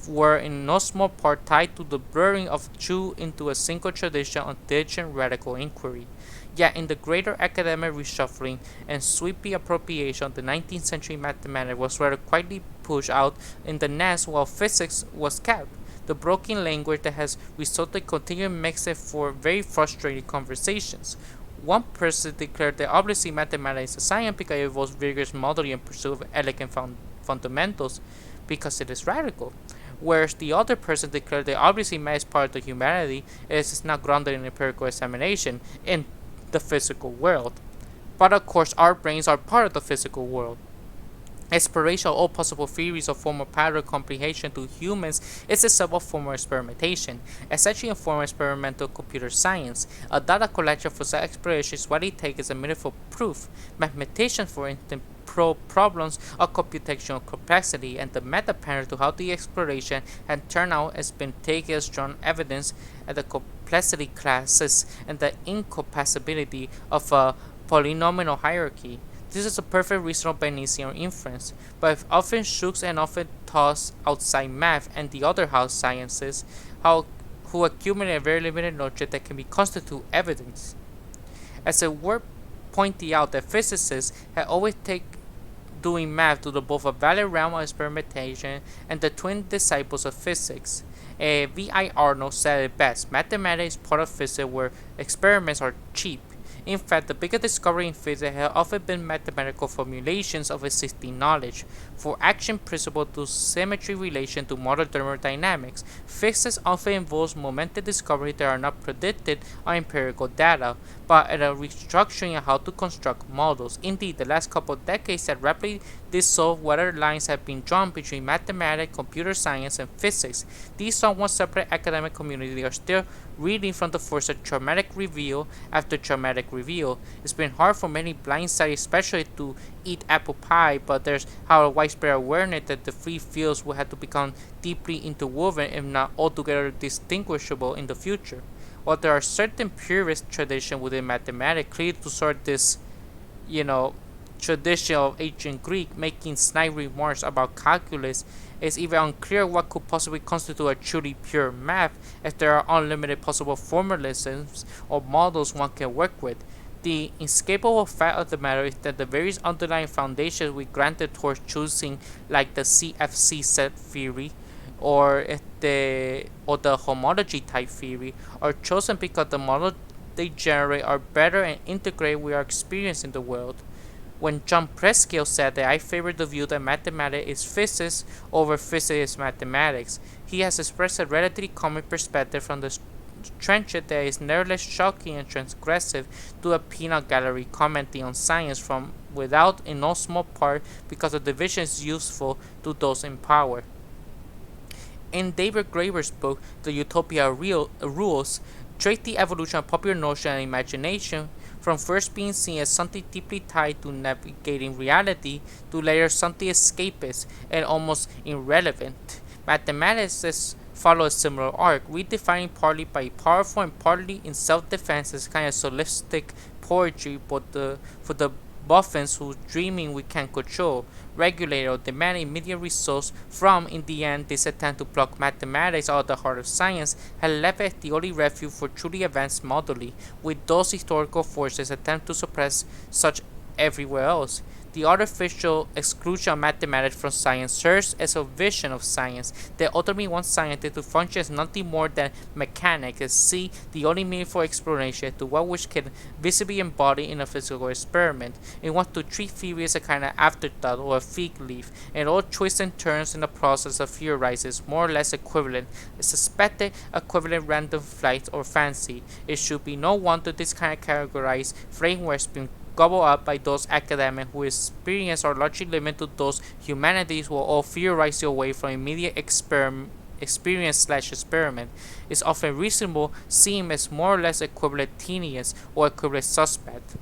were in no small part tied to the blurring of two into a single tradition of diligent radical inquiry. Yet in the greater academic reshuffling and sweeping appropriation of the 19th century, mathematics was rather quietly pushed out in the nest while physics was kept. The broken language that has resulted in continued mixing for very frustrating conversations. One person declared that obviously mathematics is a science because it involves vigorous modeling and pursuit of elegant fundamentals because it is radical. Whereas the other person declared that obviously math is part of the humanity as it's not grounded in empirical examination in the physical world. But of course our brains are part of the physical world. Exploration of all possible theories of formal pattern comprehension to humans is itself a form of experimentation, essentially a form of experimental computer science. A data collection for such exploration is what it takes as a meaningful proof. Mathematicians, for instance, probe problems of computational complexity, and the meta pattern to how the exploration had turned out has been taken as strong evidence at the complexity classes and the incompatibility of a polynomial hierarchy. This is a perfect reasonable Bayesian inference, but if often shooks and often tossed outside math and the other house sciences, who accumulate a very limited knowledge that can be constitute evidence. As it were pointed out that physicists had always taken doing math to the both a valid realm of experimentation and the twin disciples of physics. V.I. Arnold said it best: mathematics is part of physics where experiments are cheap. In fact, the biggest discovery in physics have often been mathematical formulations of existing knowledge. For action principle to symmetry relation to modern thermodynamics, physics often involves momentous discoveries that are not predicted on empirical data, but at a restructuring of how to construct models. Indeed, the last couple of decades have rapidly dissolved whether lines have been drawn between mathematics, computer science, and physics. These somewhat separate academic communities are still reading from the force of traumatic reveal after traumatic reveal. It's been hard for many blindsided especially to eat apple pie, but there's how a widespread awareness that the three fields will have to become deeply interwoven if not altogether distinguishable in the future. While there are certain purist traditions within mathematics clearly to sort this, tradition of ancient Greek making snide remarks about calculus, it's even unclear what could possibly constitute a truly pure math, as there are unlimited possible formalisms or models one can work with. The inescapable fact of the matter is that the various underlying foundations we granted towards choosing, like the CFC set theory or the homology type theory, are chosen because the models they generate are better and integrate with our experience in the world. When John Preskill said that I favor the view that mathematics is physics over physics is mathematics, he has expressed a relatively common perspective from the trenchant that is nevertheless shocking and transgressive to a peanut gallery commenting on science from without in no small part because the division is useful to those in power. In David Graeber's book, The Utopia Rules, trace the evolution of popular notion and imagination from first being seen as something deeply tied to navigating reality to later something escapist and almost irrelevant. Mathematics follow a similar arc, redefining partly by powerful and partly in self-defense as kind of solistic poetry for the buffins whose dreaming we can control, regulate, or demand immediate results from. In the end, this attempt to pluck mathematics out of the heart of science had left it the only refuge for truly advanced modelling, with those historical forces attempt to suppress such everywhere else. The artificial exclusion of mathematics from science serves as a vision of science that ultimately wants scientists to function as nothing more than mechanics and see the only meaningful explanation to what which can visibly embody in a physical experiment. It wants to treat theory as a kind of afterthought or a fig leaf, and all twists and turns in the process of theorizing is more or less equivalent, suspected equivalent random flight or fancy. It should be no wonder this kind of categorized frameworks being gobbled up by those academics whose experience are largely limited to those humanities who are all theorizing away from immediate experience/experiment. Is often reasonable, seem as more or less equivalent tedious or equivalent suspect.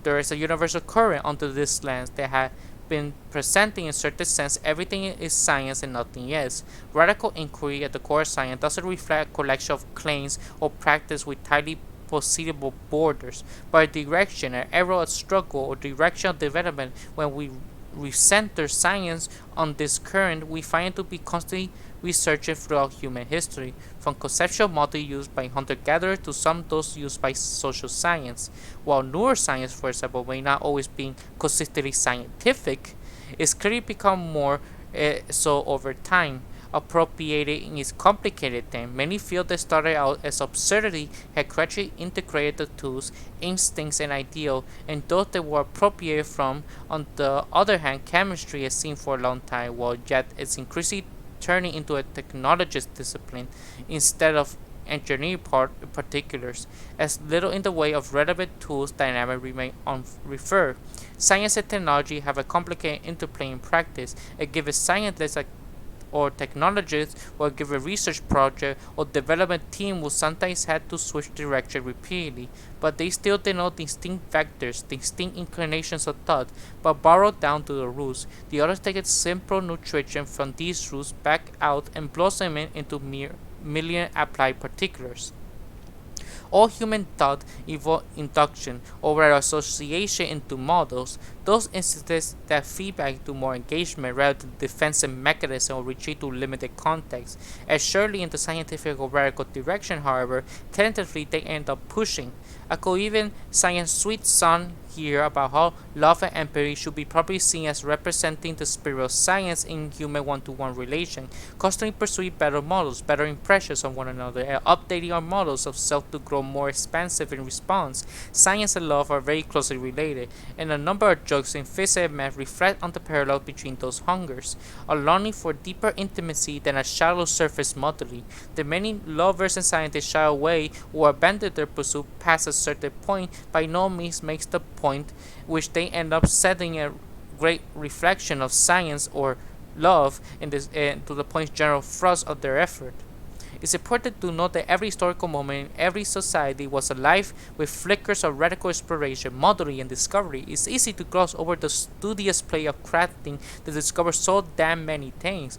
There is a universal current under this lens that has been presenting in certain sense everything is science and nothing else. Radical inquiry at the core of science doesn't reflect a collection of claims or practice with tightly foreseeable borders, but a direction, an era of struggle or direction of development. When we recenter science on this current, we find it to be constantly researching throughout human history, from conceptual models used by hunter-gatherers to some those used by social science. While neuroscience, for example, may not always be consistently scientific, it's clearly become more so over time. Appropriating is complicated then. Many fields that started out as absurdity had gradually integrated the tools, instincts, and ideal, and those that were appropriated from. On the other hand, chemistry has seen for a long time, while yet it's increasingly turning into a technologist discipline instead of engineering particulars, as little in the way of relevant tools dynamic remain unreferred. Science and technology have a complicated interplay in practice. A given scientist or technologists or a given research project or development team will sometimes have to switch direction repeatedly, but they still denote distinct vectors, distinct inclinations of thought, but borrow down to the roots. The others take a simple nutrition from these roots back out and blossom it into mere million applied particulars. All human thought involve induction or association into models, those instances that feedback to more engagement rather than defensive mechanism or retreat to limited context. As surely in the scientific or radical direction, however, tentatively they end up pushing. I could even science sweet song here about how love and empathy should be properly seen as representing the spirit of science in human one-to-one relation, constantly pursuing better models, better impressions of one another, and updating our models of self to grow more expansive in response. Science and love are very closely related, and a number of jokes in physics and math reflect on the parallel between those hungers, a longing for deeper intimacy than a shallow surface modeling. The many lovers and scientists shy away or abandon their pursuit past a certain point by no means makes the point which they end up setting a great reflection of science or love in this, to the point general thrust of their effort. It's important to note that every historical moment in every society was alive with flickers of radical exploration, modeling, and discovery. It's easy to gloss over the studious play of crafting to discover so damn many things,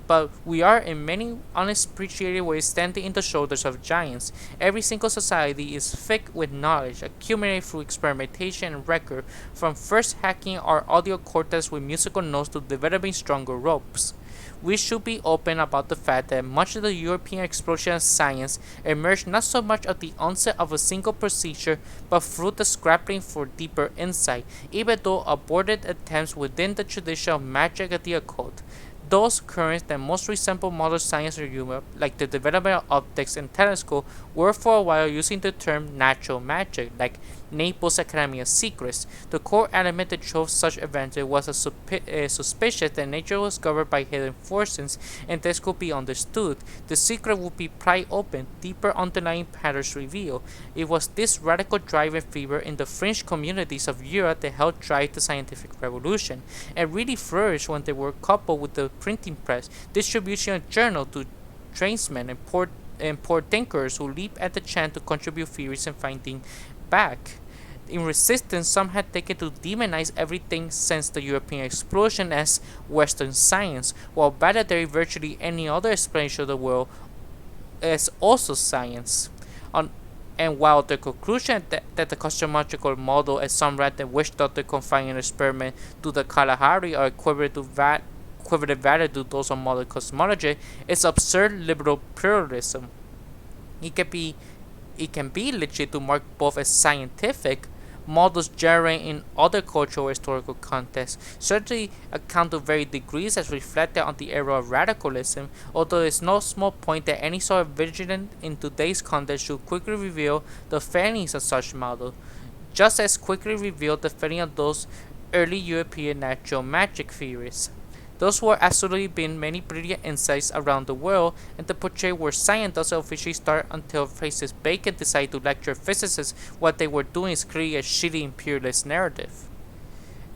but we are in many unappreciated ways standing in the shoulders of giants. Every single society is thick with knowledge, accumulated through experimentation and record, from first hacking our audio cortex with musical notes to developing stronger ropes. We should be open about the fact that much of the European explosion of science emerged not so much at the onset of a single procedure, but through the scrapping for deeper insight, even though aborted attempts within the tradition of magic and the occult. Those currents that most resemble modern science in Europe, like the development of optics and telescope, were for a while using the term natural magic, like Naples Academy of Secrets. The core element that drove such advantage was a suspicion that nature was governed by hidden forces, and this could be understood. The secret would be pried open, deeper underlying patterns revealed. It was this radical driving fever in the fringe communities of Europe that helped drive the scientific revolution, and really flourished when they were coupled with the printing press, distribution of journals to tradesmen and poor thinkers who leap at the chance to contribute theories and finding back. In resistance, some had taken to demonize everything since the European explosion as Western science, while validate virtually any other explanation of the world as also science. On, and while the conclusion that the cosmological model, as some rather wish to confine an experiment to the Kalahari or equivalent value to those of modern cosmology, is absurd liberal pluralism. It can be legit to mark both as scientific models generated in other cultural or historical contexts, certainly account to varying degrees as reflected on the era of radicalism, although it is no small point that any sort of vigilance in today's context should quickly reveal the failings of such models, just as quickly reveal the failing of those early European natural magic theories. Those were absolutely been many brilliant insights around the world, and the portray where science doesn't officially start until Francis Bacon decided to lecture physicists what they were doing is clearly a shitty imperialist narrative.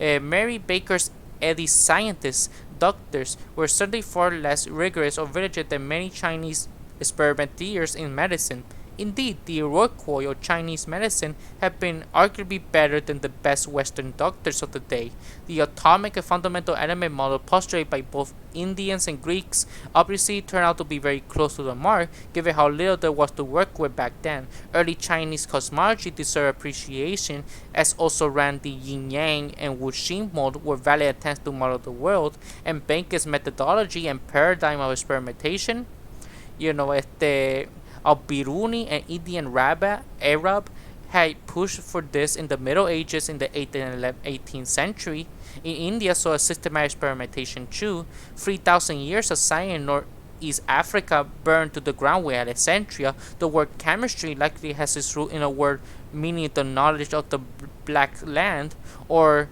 Mary Baker's Eddie scientists, doctors, were certainly far less rigorous or vigilant than many Chinese experimenteers in medicine. Indeed, the Iroquois of Chinese medicine have been arguably better than the best Western doctors of the day. The atomic and fundamental element model postulated by both Indians and Greeks obviously turned out to be very close to the mark, given how little there was to work with back then. Early Chinese cosmology deserved appreciation, as also ran the yin-yang and wuxing mode were valid attempts to model the world, and Bacon's methodology and paradigm of experimentation, Al-Biruni and Indian Arab had pushed for this in the Middle Ages in the 8th and 18th century. In India saw a systematic experimentation too. 3,000 years of science in Northeast Africa burned to the ground with Alexandria. The word chemistry likely has its root in a word meaning the knowledge of the black land, or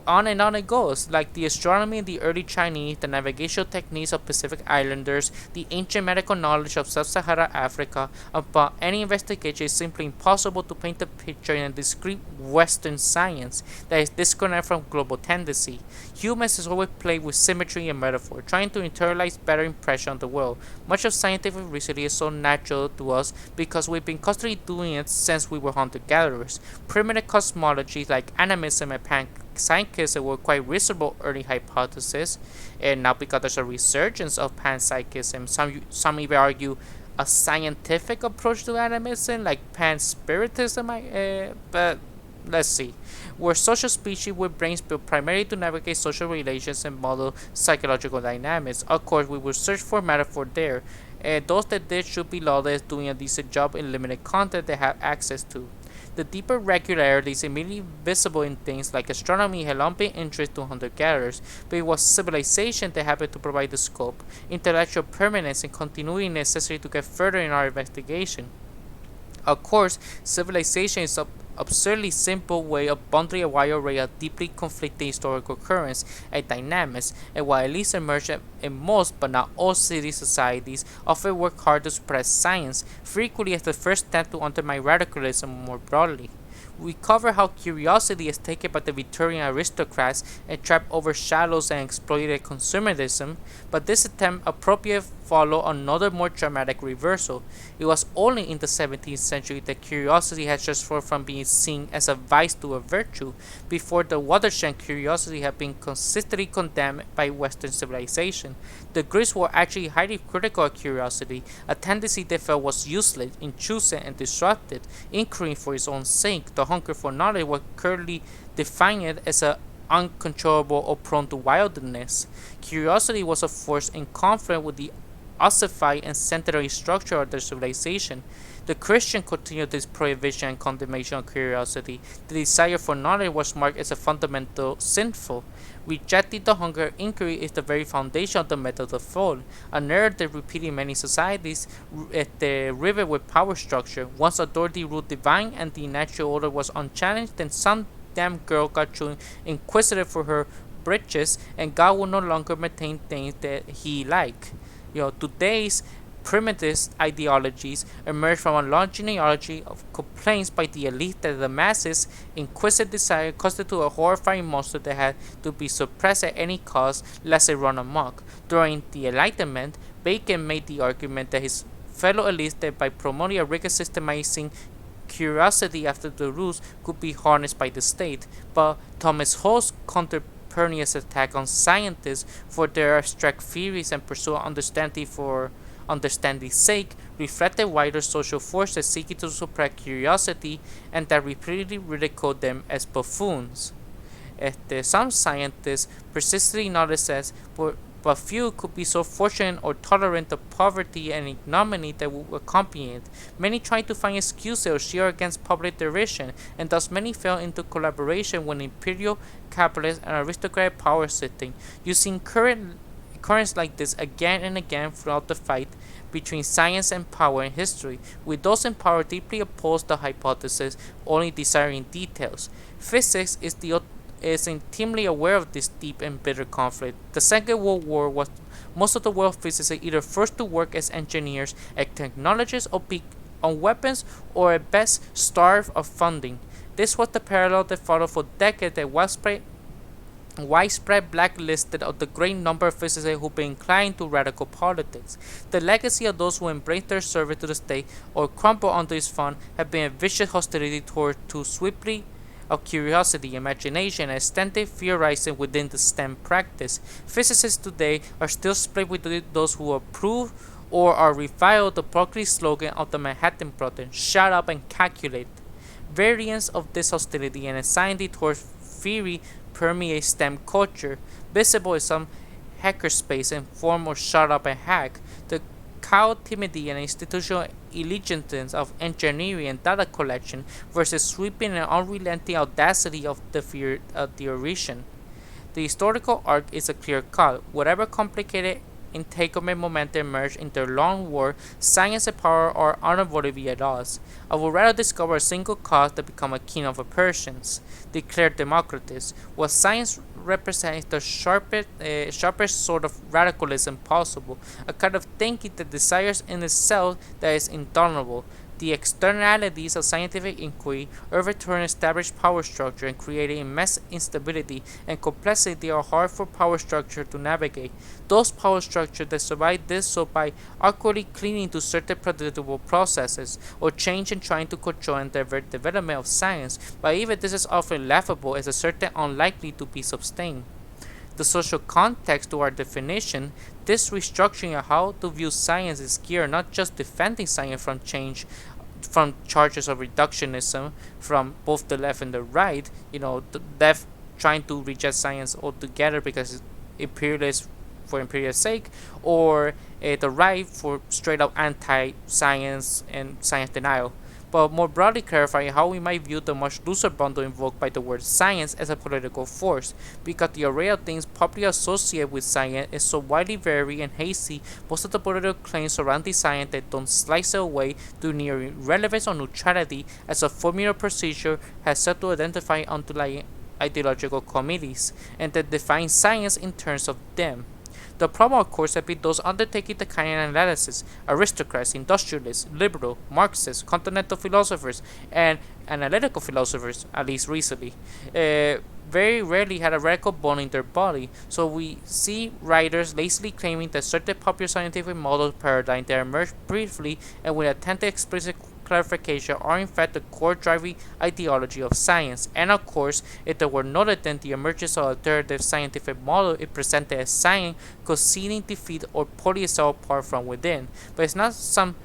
on and on it goes, like the astronomy of the early Chinese, the navigational techniques of Pacific Islanders, the ancient medical knowledge of Sub-Saharan Africa. About any investigation, is simply impossible to paint a picture in a discrete Western science that is disconnected from global tendency. Humans has always played with symmetry and metaphor, trying to internalize better impression of the world. Much of scientific research is so natural to us because we've been constantly doing it since we were hunter-gatherers. Primitive cosmologies like animism and panpsychism were quite reasonable early hypotheses, and now because there's a resurgence of panpsychism, some even argue a scientific approach to animism, like pan-spiritism, but let's see. We're social species with brains built primarily to navigate social relations and model psychological dynamics. Of course, we will search for metaphor there, and those that did should be lauded as doing a decent job in limited content they have access to. The deeper regularity is immediately visible in things like astronomy had long been interest to hunter-gatherers, but it was civilization that happened to provide the scope, intellectual permanence, and continuity necessary to get further in our investigation. Of course, civilization is an absurdly simple way of bundling a wide array of deeply conflicting historical currents and dynamics, and while at least emerged in most but not all city societies, often work hard to suppress science, frequently as the first step to undermine radicalism more broadly. We cover how curiosity is taken by the Victorian aristocrats and trapped overshadows and exploited consumerism, but this attempt appropriately followed another more dramatic reversal. It was only in the 17th century that curiosity had transformed from being seen as a vice to a virtue. Before the watershed, curiosity had been consistently condemned by Western civilization. The Greeks were actually highly critical of curiosity, a tendency they felt was useless, intrusive, and disruptive. Inquiry for its own sake, the hunger for knowledge was currently defined as a uncontrollable or prone to wildness. Curiosity was a force in conflict with the ossified and centralized structure of their civilization. The Christian continued this prohibition and condemnation of curiosity. The desire for knowledge was marked as a fundamental sinful. Rejecting the hunger of inquiry is the very foundation of the method of thought, a narrative repeated in many societies at the rivet with power structure. Once authority ruled divine and the natural order was unchallenged, then some damn girl got too inquisitive for her britches, and God will no longer maintain things that he liked. Today's primitive ideologies emerge from a long genealogy of complaints by the elite that the masses' inquisitive desire constitute a horrifying monster that had to be suppressed at any cost lest it run amok. During the Enlightenment, Bacon made the argument that his fellow elites that by promoting a rigorous systemizing curiosity after the rules could be harnessed by the state, but Thomas Hall's contemporaneous attack on scientists for their abstract theories and pursuit of understanding for understanding's sake reflected wider social forces seeking to suppress curiosity and that repeatedly ridiculed them as buffoons. Some scientists persistently noticed as, but few could be so fortunate or tolerant of poverty and ignominy that would accompany it. Many tried to find excuses or cheer against public derision, and thus many fell into collaboration with imperial, capitalist, and aristocratic power sitting, using currents like this again and again throughout the fight between science and power in history, with those in power deeply opposed the hypothesis, only desiring details. Physics is intimately aware of this deep and bitter conflict. The Second World War was most of the world's physicists either forced to work as engineers, as technologists, or be on weapons, or at best starved of funding. This was the parallel that followed for decades that widespread blacklisted of the great number of physicists who been inclined to radical politics. The legacy of those who embraced their service to the state or crumbled under its fun have been a vicious hostility toward too swiftly of curiosity, imagination, and extended theorizing within the STEM practice. Physicists today are still split between those who approve or are reviled the progressive slogan of the Manhattan Project, shut up and calculate. Variants of this hostility and anxiety towards theory permeate STEM culture, visible in some hackerspace in form of shut up and hack. The cowed timidity and institutional allegiance of engineering and data collection versus sweeping and unrelenting audacity of the theoretician. The historical arc is a clear cut. Whatever complicated entanglement momentum emerged in their long war, science and power are unavoidably at odds. I would rather discover a single cause than become a king of the Persians, declared Democritus. What science represents the sharpest sort of radicalism possible, a kind of thinking that desires in itself that is intolerable. The externalities of scientific inquiry overturn established power structure and create immense instability and complexity are hard for power structure to navigate. Those power structures that survive this so by awkwardly clinging to certain predictable processes or change and trying to control and divert development of science, but even this is often laughable as a certain unlikely to be sustained. The social context to our definition, this restructuring of how to view science is geared not just defending science from change, from charges of reductionism from both the left and the right, the left trying to reject science altogether because it's imperialist for imperialist sake, or the right for straight up anti-science and science denial. But more broadly clarifying how we might view the much looser bundle invoked by the word science as a political force, because the array of things popularly associated with science is so widely varied and hazy, most of the political claims surrounding science that don't slice it away to near irrelevance or neutrality as a formula procedure has served to identify underlying ideological committees, and that define science in terms of them. The problem, of course, have been those undertaking the kind of analysis: aristocrats, industrialists, liberal, Marxists, continental philosophers, and analytical philosophers, at least recently. Very rarely had a radical bone in their body, so we see writers lazily claiming that certain popular scientific model paradigm that emerged briefly and with attempted explicit clarification are in fact the core driving ideology of science, and of course, if there were noted then the emergence of alternative scientific model it presented as science conceding defeat or pulling itself apart from within. But it's not some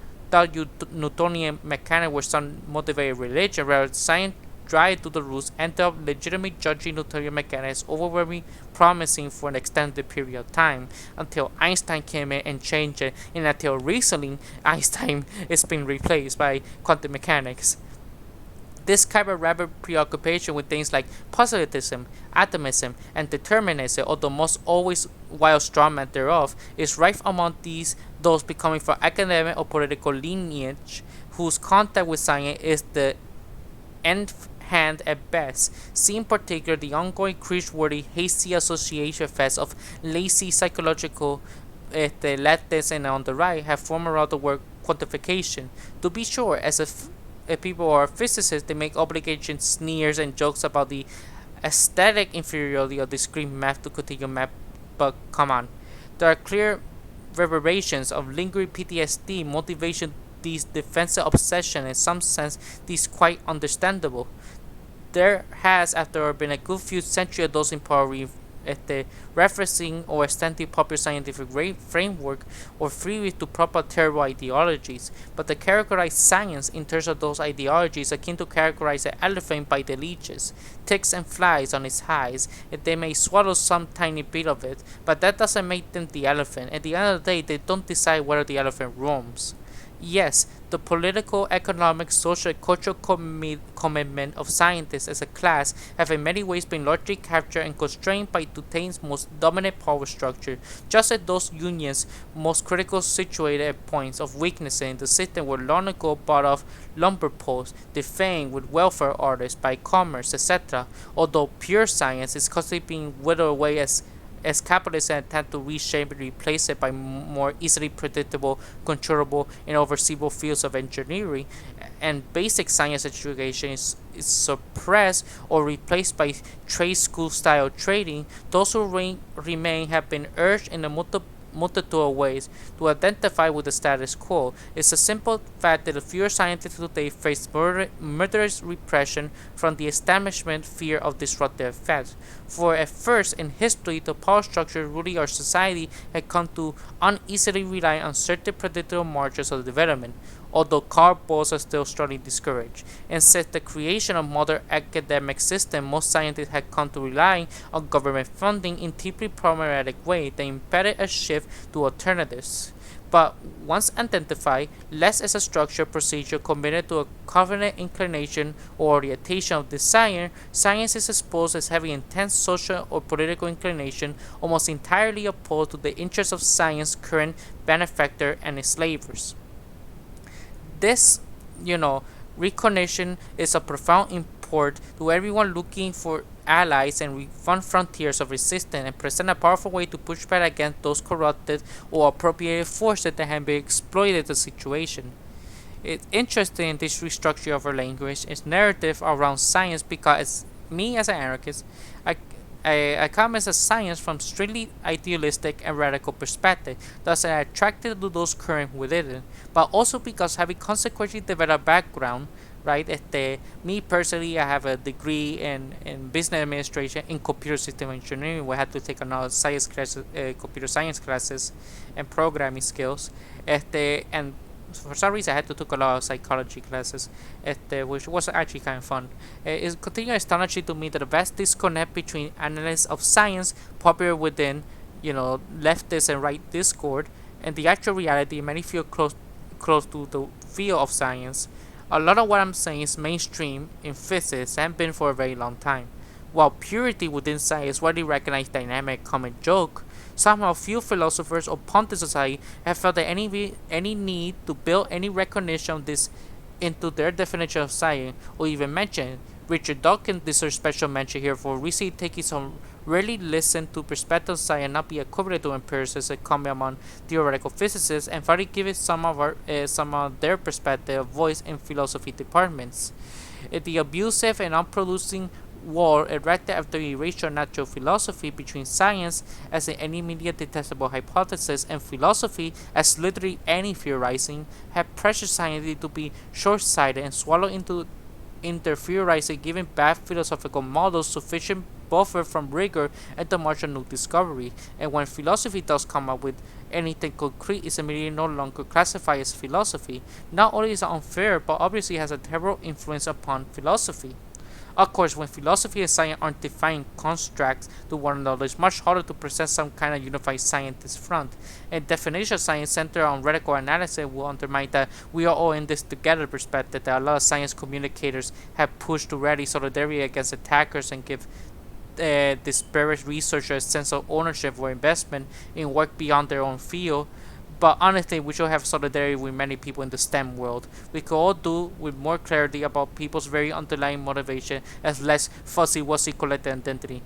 Newtonian mechanic with some motivated religion, rather science drive to the roots ended up legitimately judging Newtonian mechanics overwhelmingly promising for an extended period of time, until Einstein came in and changed it, and until recently Einstein is being replaced by quantum mechanics. This kind of rapid preoccupation with things like positivism, atomism, and determinism, although most always wild strawman thereof, is rife among those becoming from academic or political lineage, whose contact with science is the nth hand at best. See in particular the ongoing cringeworthy hazy association effects of lazy psychological the leftists and on the right have formed around the word quantification. To be sure, as if people are physicists, they make obligation sneers and jokes about the aesthetic inferiority of discrete math to continuum math, but come on. There are clear reverberations of lingering PTSD, motivation this defensive obsession. In some sense, this is quite understandable. There has, after all, been a good few centuries of those in power referencing or extending popular scientific framework or freely to prop up terrible ideologies, but to characterize science in terms of those ideologies akin to characterize an elephant by the leeches, ticks and flies on its hides, and they may swallow some tiny bit of it, but that doesn't make them the elephant. At the end of the day, they don't decide whether the elephant roams. Yes, the political, economic, social, and cultural commitment of scientists as a class have in many ways been largely captured and constrained by today's most dominant power structure, just as those unions most critical situated at points of weakness in the system were long ago bought off lumber posts, defamed with welfare orders by commerce, etc., although pure science is constantly being whittled away as capitalists attempt to reshape and replace it by more easily predictable, controllable, and overseeable fields of engineering, and basic science education is suppressed or replaced by trade school style trading, those who remain have been urged in a multitude of ways to identify with the status quo. It's a simple fact that the fewer scientists today face murderous repression from the establishment fear of disruptive effects. For at first in history, the power structure ruling our society had come to uneasily rely on certain predictable margins of development, although carved balls are still strongly discouraged. And since the creation of modern academic system, most scientists had come to rely on government funding in deeply problematic way that impeded a shift to alternatives. But once identified, less as a structured procedure committed to a covenant inclination or orientation of desire, science is exposed as having intense social or political inclination almost entirely opposed to the interests of science, current benefactor, and enslavers. This, recognition is of profound import to everyone looking for allies and refund frontiers of resistance and present a powerful way to push back against those corrupted or appropriated forces that have been exploited the situation. It's interesting in this restructuring of our language is narrative around science because me as an anarchist, I come as a science from strictly idealistic and radical perspective, thus I'm attracted to those current within it, but also because having consequently developed background, right, me personally, I have a degree in business administration in computer system engineering, we had to take another science classes, computer science classes and programming skills, and for some reason I had to take a lot of psychology classes, which was actually kind of fun. It continues astonishing to me that the vast disconnect between analysts of science popular within, leftist and right discord, and the actual reality many feel close to the field of science. A lot of what I'm saying is mainstream in physics and been for a very long time. While purity within science is widely recognized dynamic common joke, somehow few philosophers or pundits society have felt that any need to build any recognition of this into their definition of science, or even mention it. Richard Dawkins deserves special mention here for recently taking some rarely listened to perspective of science not be equivalent to empiricists and common among theoretical physicists, and finally giving some of their perspective of voice in philosophy departments. The abusive and unproducing wall erected after the erasure of natural philosophy between science as an immediate detestable hypothesis and philosophy as literally any theorizing had pressured science to be short-sighted and swallow into theorizing, giving bad philosophical models sufficient buffer from rigor at the margin of new discovery. And when philosophy does come up with anything concrete, is immediately no longer classified as philosophy. Not only is it unfair, but obviously has a terrible influence upon philosophy. Of course, when philosophy and science aren't defined constructs to one another, it's much harder to present some kind of unified scientist front. A definition of science centered on radical analysis will undermine that we are all in this together perspective that a lot of science communicators have pushed to rally solidarity against attackers and give disparate researchers a sense of ownership or investment in work beyond their own field. But honestly, we should have solidarity with many people in the STEM world. We could all do with more clarity about people's very underlying motivation as less fuzzy-wuzzy collective identity.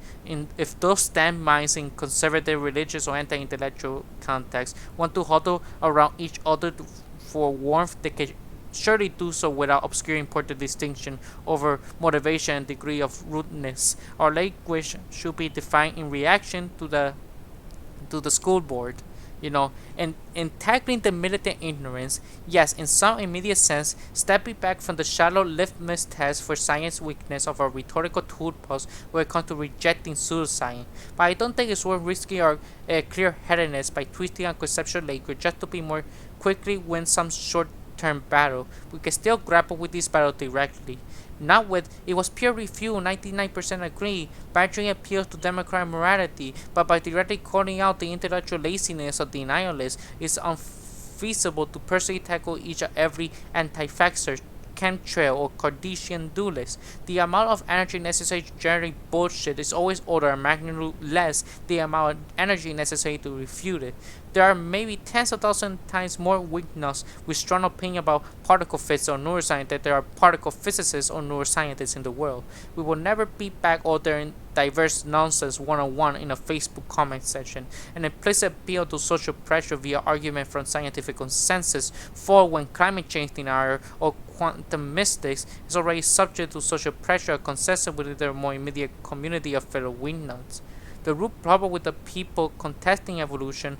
If those STEM minds in conservative, religious, or anti-intellectual contexts want to huddle around each other for warmth, they can surely do so without obscuring important distinction over motivation and degree of rudeness. Our language should be defined in reaction to the school board. You know, and in tackling the militant ignorance, yes, in some immediate sense, stepping back from the shallow litmus test for science weakness of our rhetorical toolbox when it comes to rejecting pseudoscience. But I don't think it's worth risking our clear-headedness by twisting our conceptual language just to be more quickly win some short-term battle. We can still grapple with this battle directly. Not with, it was peer reviewed, 99% agree, badgering appeals to democratic morality, but by directly calling out the intellectual laziness of denialists, it's unfeasible to personally tackle each and every anti-vaxxer, chemtrail, or Cartesian duelist. The amount of energy necessary to generate bullshit is always order of magnitude less the amount of energy necessary to refute it. There are maybe tens of thousands times more weakness with strong opinion about particle physics or neuroscience than there are particle physicists or neuroscientists in the world. We will never beat back all their diverse nonsense one-on-one in a Facebook comment section. An implicit appeal to social pressure via argument from scientific consensus for when climate change denier or quantum mystics is already subject to social pressure consistent with their more immediate community of fellow wingnuts. The root problem with the people contesting evolution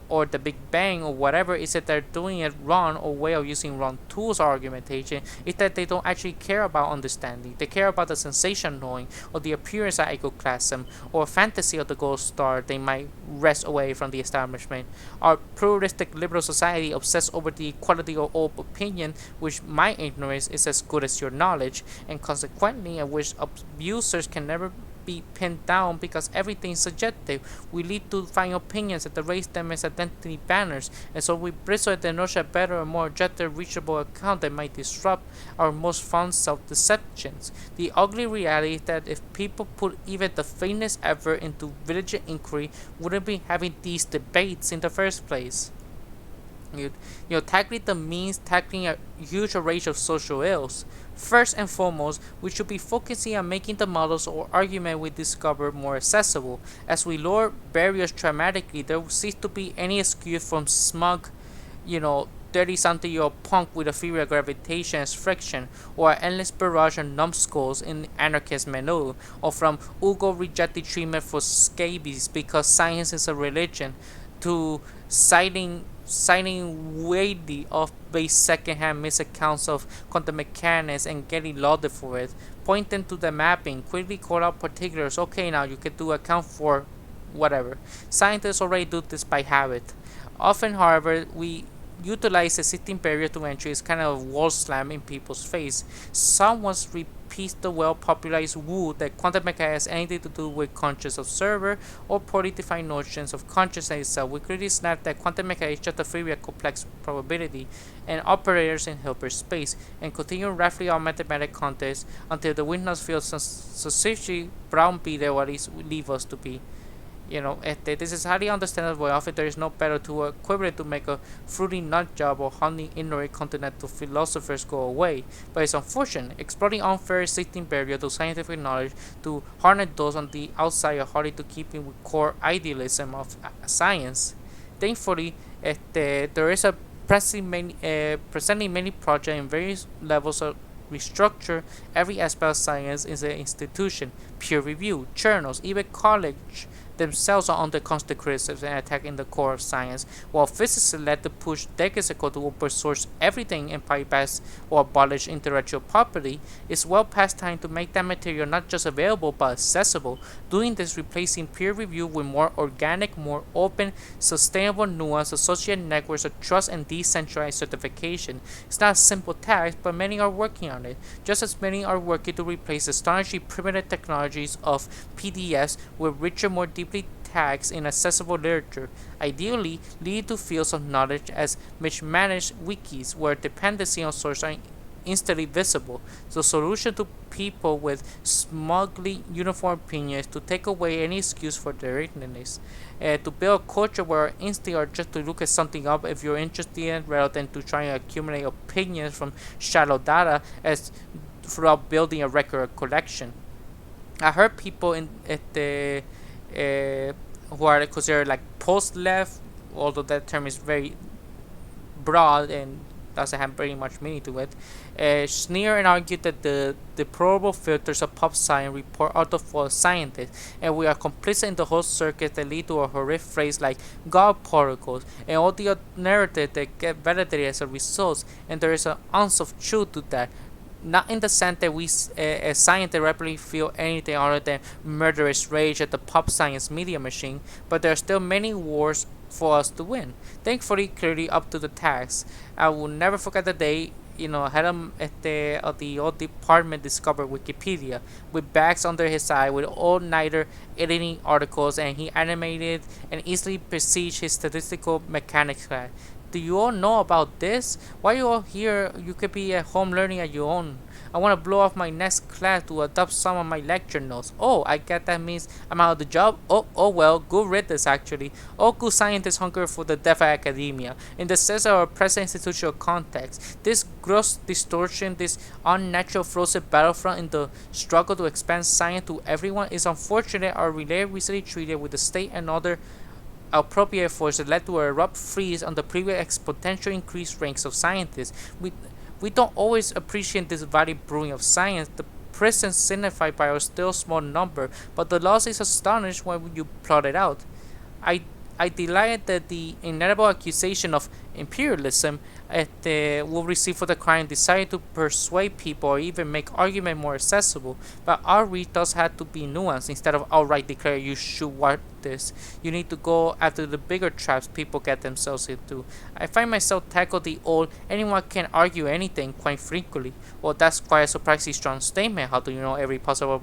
or the Big Bang or whatever is that they're doing it wrong or way of using wrong tools or argumentation is that they don't actually care about understanding. They care about the sensation knowing or the appearance of iconoclasm or fantasy of the gold star they might wrest away from the establishment. Our pluralistic liberal society obsessed over the equality of all opinion, which my ignorance is as good as your knowledge, and consequently in which abusers can never be pinned down because everything is subjective. We lead to find opinions that raise them as identity banners, and so we bristle at the notion of better or more objective reachable account that might disrupt our most fond self-deceptions. The ugly reality is that if people put even the faintest effort into diligent inquiry, wouldn't be having these debates in the first place. Tackling the means, tackling a huge array of social ills. First and foremost, we should be focusing on making the models or argument we discover more accessible. As we lower barriers dramatically, there will cease to be any excuse from smug, 30-something-year-old punk with a theory of gravitation as friction, or an endless barrage of numbskulls in Anarchist menu, or from Ugo rejected treatment for scabies because science is a religion, to citing weighty off-base second-hand misaccounts of quantum mechanics and getting lauded for it, pointing to the mapping, quickly call out particulars. Okay, now you can do account for whatever. Scientists already do this by habit. Often, however, we utilize existing barrier to entry as kind of a wall slam in people's face. Someone repeats the well-popularized woo that quantum mechanics has anything to do with conscious observer or poorly defined notions of consciousness itself. We clearly snap that quantum mechanics is just a theory of complex probability and operators in Hilbert space, and continue roughly our mathematical context until the witness feels sufficiently brownbeaten what it leave us to be. This is highly understandable. Often there is no better tool equivalent to make a fruity nut job or honey ignorant continental philosophers go away. But it's unfortunate. Exploring unfair existing barrier to scientific knowledge to harness those on the outside are hardly to keep in with core idealism of science. Thankfully, there is a presenting many projects in various levels of restructure every aspect of science in the institution, peer review, journals, even college themselves are under constant criticism and attack in the core of science, while physicists led to push decades ago to open source everything and bypass or abolish intellectual property. It's well past time to make that material not just available but accessible, doing this replacing peer review with more organic, more open, sustainable nuance, associated networks of trust and decentralized certification. It's not a simple task, but many are working on it, just as many are working to replace astonishingly primitive technologies of PDFs with richer, more deeply tags in accessible literature, ideally leading to fields of knowledge as mismanaged wikis where dependency on source are instantly visible. The solution to people with smugly uniform opinions to take away any excuse for their ignorance, to build a culture where instincts are just to look at something up if you're interested in, rather than to try and accumulate opinions from shallow data as throughout building a record collection. I heard people who are considered like post-left, although that term is very broad and doesn't have very much meaning to it. Sneer and argue that the deplorable filters of pop science report out of false scientists, and we are complicit in the whole circuit that lead to a horrific phrase like God particles, and all the narrative that get validated as a result, and there is an ounce of truth to that. Not in the sense that we as scientists rapidly feel anything other than murderous rage at the pop science media machine, but there are still many wars for us to win. Thankfully, clearly up to the task. I will never forget the day, head of the old department discovered Wikipedia with bags under his eye with all-nighter editing articles, and he animated and easily besieged his statistical mechanics class. Do you all know about this? Why you all here? You could be at home learning at your own. I want to blow off my next class to adopt some of my lecture notes. Oh, I get that means I'm out of the job. Oh well, good riddance actually. All good scientists hunger for the death of academia. In the sense of our present institutional context, this gross distortion, this unnatural frozen battlefront in the struggle to expand science to everyone is unfortunate. Our relay recently treated with the state and other appropriate forces led to a abrupt freeze on the previous exponential increased ranks of scientists. We don't always appreciate this valley brewing of science, the presence signified by our still small number, but the loss is astonished when you plot it out. I I delight that the inevitable accusation of imperialism will receive for the crime decided to persuade people or even make argument more accessible, but outreach does have to be nuanced. Instead of outright declare you should want this, you need to go after the bigger traps people get themselves into. I find myself tackle the old anyone can argue anything quite frequently. Well, that's quite a surprisingly strong statement. How do you know every possible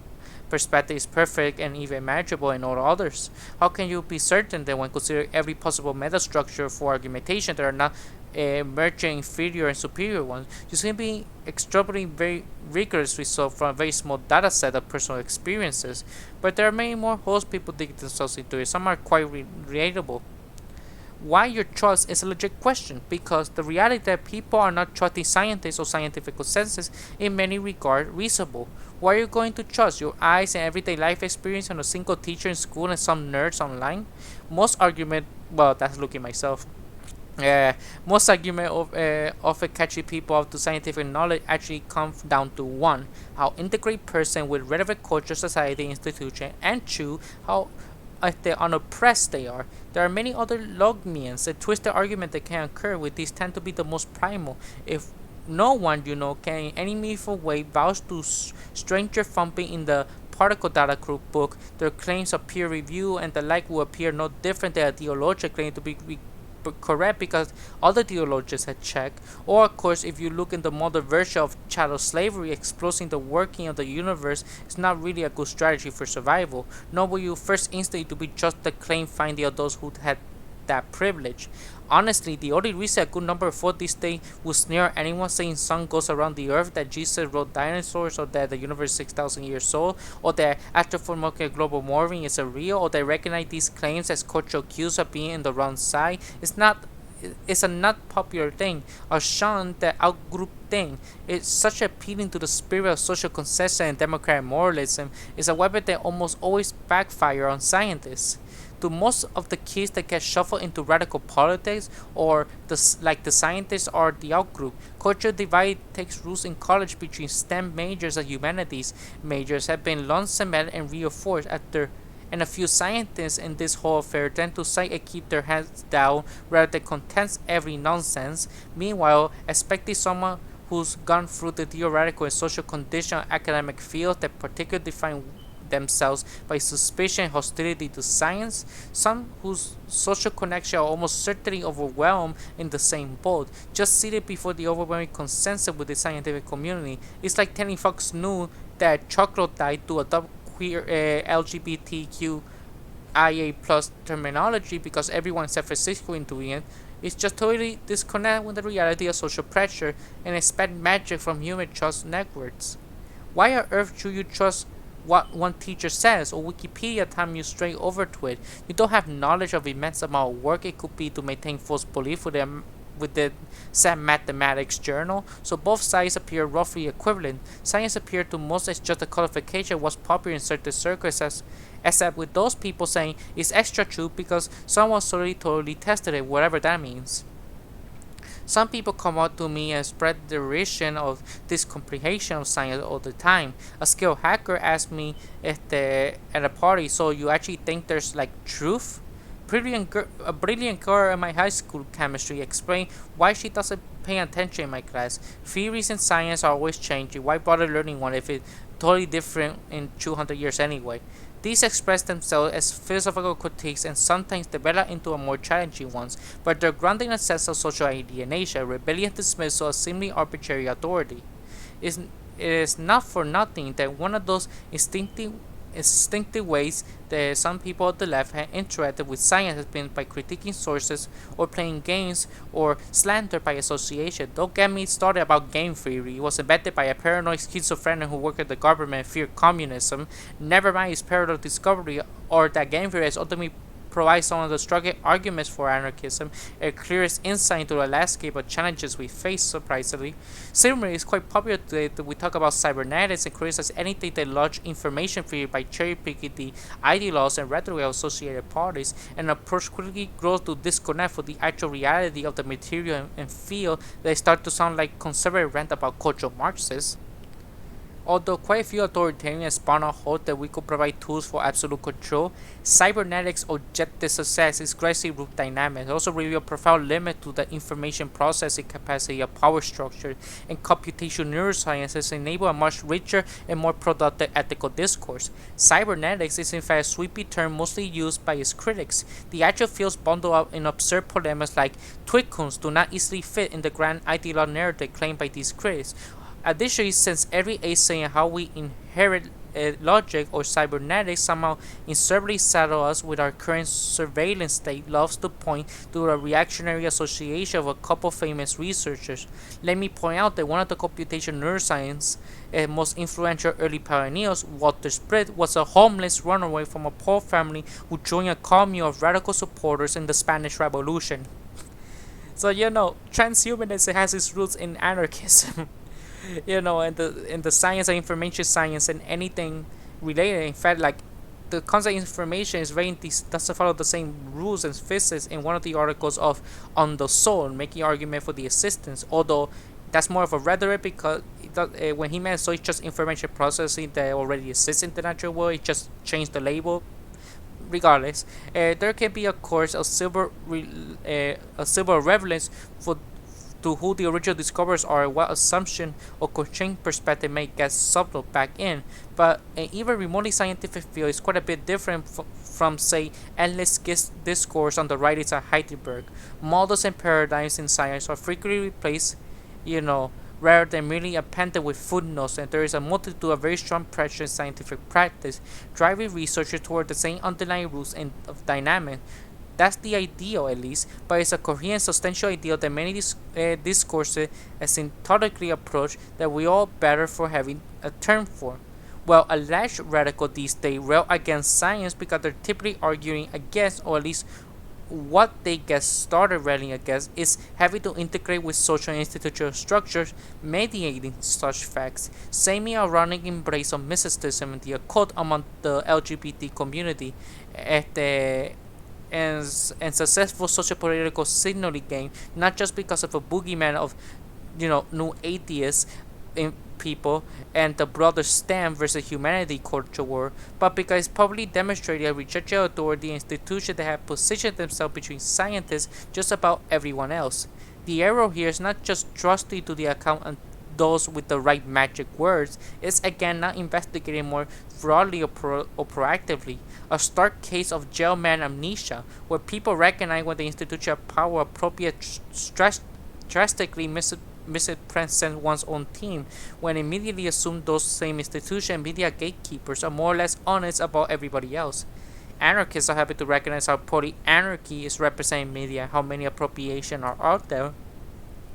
perspective is perfect and even manageable in all others? How can you be certain that when considering every possible metastructure for argumentation there are not emerging inferior and superior ones? You seem to be extrapolating very rigorous results from a very small data set of personal experiences, but there are many more holes people dig themselves into it. Some are quite relatable. Why your trust is a legit question, because the reality that people are not trusting scientists or scientific consensus in many regards reasonable. Why are you going to trust your eyes and everyday life experience on a single teacher in school and some nerds online? Most argument, well, that's looking myself. Most argument of catching people up to scientific knowledge actually comes down to one: how integrate person with relevant culture, society, institution, and two, how unoppressed they are. There are many other logmeans and twisted argument that can occur, with these tend to be the most primal. If no one can in any meaningful way vouch to stranger thumping in the particle data group book, their claims of peer review and the like will appear no different than a theologian claim to be correct because other theologians had checked. Or of course, if you look in the modern version of chattel slavery, exposing the working of the universe is not really a good strategy for survival, nor will you first instinct to be just the claim finding of those who had that privilege. Honestly, the only reason a good number for this day would sneer anyone saying sun goes around the earth, that Jesus wrote dinosaurs, or that the universe is 6,000 years old, or that astrophysical global warming is a real, or they recognize these claims as cultural cues of being in the wrong side. It's a not popular thing, a shun that outgroup thing. It's such appealing to the spirit of social consensus and democratic moralism. It's a weapon that almost always backfire on scientists. To most of the kids that get shuffled into radical politics, or the scientists are the outgroup, cultural divide takes roots in college between STEM majors and humanities majors have been long cemented and reinforced after, and a few scientists in this whole affair tend to cite and keep their heads down rather than contest every nonsense. Meanwhile, expecting someone who's gone through the theoretical and social condition of academic fields that particularly define themselves by suspicion and hostility to science, some whose social connection are almost certainly overwhelmed in the same boat, just seated before the overwhelming consensus with the scientific community. It's like telling Fox News that chocolate died to adopt queer LGBTQIA plus terminology because everyone in San Francisco is doing it. It's just totally disconnected with the reality of social pressure and expect magic from human trust networks. Why on earth should you trust what one teacher says, or Wikipedia time you straight over to it? You don't have knowledge of immense amount of work it could be to maintain false belief with the said mathematics journal, so both sides appear roughly equivalent. Science appears to most as just a codification of what's popular in certain circles, except with those people saying it's extra true because someone totally tested it, whatever that means. Some people come up to me and spread derision of this comprehension of science all the time. A skilled hacker asked me at a party, so you actually think there's like truth? A brilliant girl in my high school chemistry explained why she doesn't pay attention in my class. Theories in science are always changing. Why bother learning one if it's totally different in 200 years anyway? These express themselves as philosophical critiques and sometimes develop into a more challenging ones, but they're grounded in a sense of social alienation, rebellion dismissal, or seemingly arbitrary authority. It is not for nothing that one of those instinctive ways that some people at the left have interacted with science has been by critiquing sources or playing games or slander by association. Don't get me started about game theory. It was invented by a paranoid schizophrenic who worked at the government and feared communism. Never mind its parallel discovery or that game theory has ultimately provides some of the strong arguments for anarchism, a clearest insight into the landscape of challenges we face, surprisingly. Similarly, it's quite popular today that we talk about cybernetics and criticize anything that large information theory by cherry-picking the ideologues and rhetoric of associated parties, and approach quickly grows to disconnect from the actual reality of the material and feel they start to sound like conservative rant about cultural Marxists. Although quite a few authoritarians spawn out hope that we could provide tools for absolute control, cybernetics' objective success is greatly root dynamic. It also reveals a profound limit to the information processing capacity of power structure, and computational neurosciences enable a much richer and more productive ethical discourse. Cybernetics is in fact a sweepy term mostly used by its critics. The actual fields bundle up in absurd polemics like Twitcoons do not easily fit in the grand ideological narrative claimed by these critics. Additionally, since every essay in how we inherit logic or cybernetics somehow inseparably saddle us with our current surveillance state loves to point to the reactionary association of a couple famous researchers. Let me point out that one of the computational neuroscience most influential early pioneers, Walter Spritt, was a homeless runaway from a poor family who joined a commune of radical supporters in the Spanish Revolution. So transhumanism has its roots in anarchism. In the science of information science and anything related. In fact, like the concept of information is doesn't follow the same rules as physics in one of the articles of On the Soul, making argument for the existence. Although that's more of a rhetoric because when he meant so it's just information processing that already exists in the natural world. It just changed the label. Regardless, there can be of course a silver relevance for to who the original discoverers are and what assumption or constraint perspective may get subtle back in, but an even remotely scientific field is quite a bit different from say endless discourse on the writings of Heidelberg. Models and paradigms in science are frequently replaced, rather than merely appended with footnotes, and there is a multitude of very strong pressure in scientific practice, driving researchers toward the same underlying rules of dynamics. That's the ideal, at least, but it's a coherent, substantial ideal that many discourses asymptotically approach that we all better for having a term for. Well, alleged radical these days rail against science because they're typically arguing against, or at least what they get started railing against, is having to integrate with social and institutional structures mediating such facts. Semi-ironic embrace of mysticism and the occult among the LGBT community at the and successful socio-political signaling game, not just because of a boogeyman of new atheists in people and the broader STEM versus humanity culture war, but because it's publicly demonstrated a rejected authority institutions that have positioned themselves between scientists just about everyone else. The error here is not just trusting to the account and those with the right magic words, it's again not investigating more broadly or proactively. A stark case of jailman amnesia, where people recognize when the institution of power appropriate drastically misrepresent one's own team, when immediately assume those same institution media gatekeepers are more or less honest about everybody else. Anarchists are happy to recognize how poorly anarchy is represented in media, how many appropriation are out there.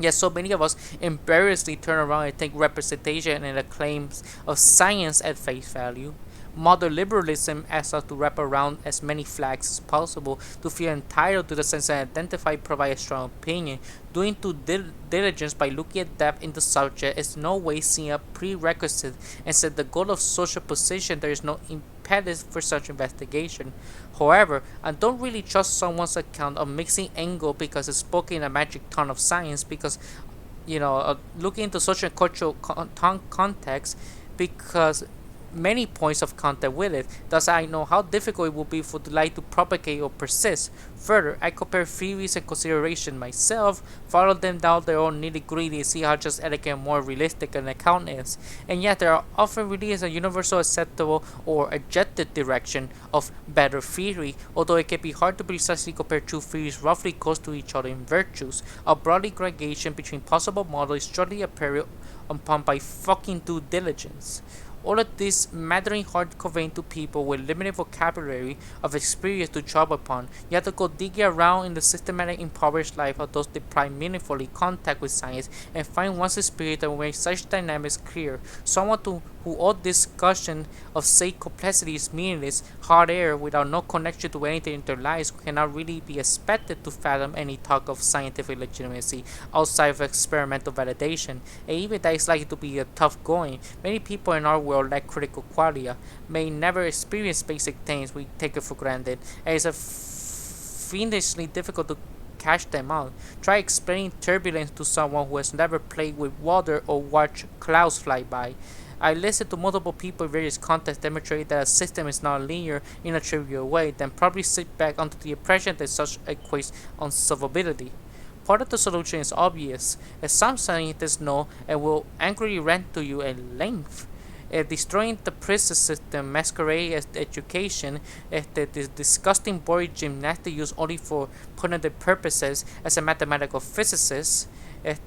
Yet so many of us embarrassingly turn around and take representation and the claims of science at face value. Modern liberalism asks us to wrap around as many flags as possible to feel entitled to the sense of identify, provide a strong opinion. Doing due diligence by looking at depth in the subject is no way seen a prerequisite, and said the goal of social position there is no impetus for such investigation. However, I don't really trust someone's account of mixing angle because it's spoken in a magic tone of science, because looking into social and cultural context, because many points of contact with it. Thus, I know how difficult it will be for the light to propagate or persist. Further, I compare theories and consideration myself, follow them down their own nitty-gritty, and see how just elegant and more realistic an account is. And yet, there are often really is a universal acceptable or objective direction of better theory, although it can be hard to precisely compare two theories roughly close to each other in virtues. A broad aggregation between possible models is surely apparent upon by fucking due diligence. All of this mattering hard conveying to people with limited vocabulary of experience to draw upon. You have to go digging around in the systematic impoverished life of those deprived meaningfully contact with science and find one's spirit that will make such dynamics clear. Someone who all discussion of say complexity is meaningless, hot air without no connection to anything in their lives cannot really be expected to fathom any talk of scientific legitimacy outside of experimental validation, and even that is likely to be a tough going. Many people in our world lack critical qualia, may never experience basic things we take it for granted, and it's fiendishly difficult to cash them out. Try explaining turbulence to someone who has never played with water or watched clouds fly by. I listened to multiple people in various contexts demonstrate that a system is not linear in a trivial way, then probably sit back under the impression that such equates unsolvability. Part of the solution is obvious, as some scientists know and will angrily rant to you at length. Destroying the prison system masquerade as education, the disgusting boring gymnastics used only for punitive purposes as a mathematical physicist,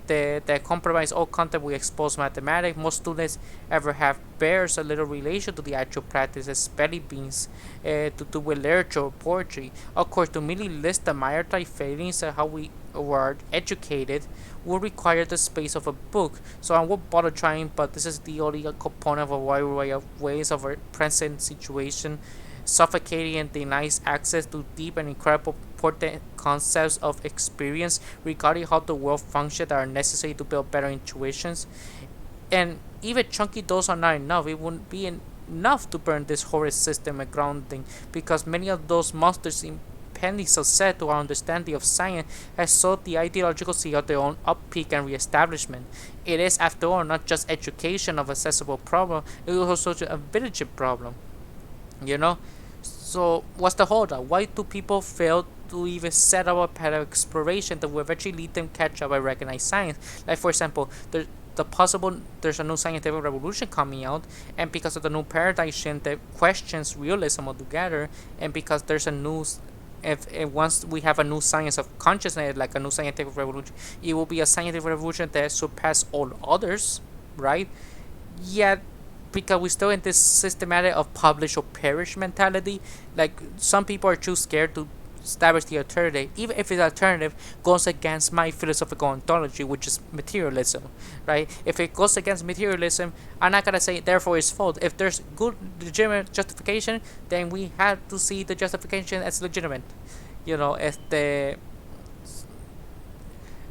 that compromise all content we expose mathematics. Most students ever have bears a little relation to the actual practice as belly beans to do with literature or poetry. Of course, to merely list the myriad failings of how we were educated would require the space of a book, so I won't bother trying, but this is the only component of a wide array of ways of our present situation, suffocating and denies access to deep and incredible important concepts of experience regarding how the world functions that are necessary to build better intuitions. And even chunky doses are not enough. It wouldn't be enough to burn this horrid system and grounding, because many of those monsters impending success to our understanding of science has sowed the ideological seed of their own uppeak and re-establishment. It is, after all, not just education of accessible problem, it is also a village problem. So what's the holdup? Why do people fail to even set up a path of exploration that will eventually lead them catch up and recognize science? Like, for example, there's a new scientific revolution coming out, and because of the new paradigm shift that questions realism altogether, and because there's a new if once we have a new science of consciousness, like a new scientific revolution, it will be a scientific revolution that surpasses all others, right? Yet, because we're still in this systematic of publish or perish mentality, like some people are too scared to establish the alternative, even if the alternative goes against my philosophical ontology, which is materialism, right? If it goes against materialism, I'm not gonna say therefore it's false. If there's good legitimate justification, then we have to see the justification as legitimate.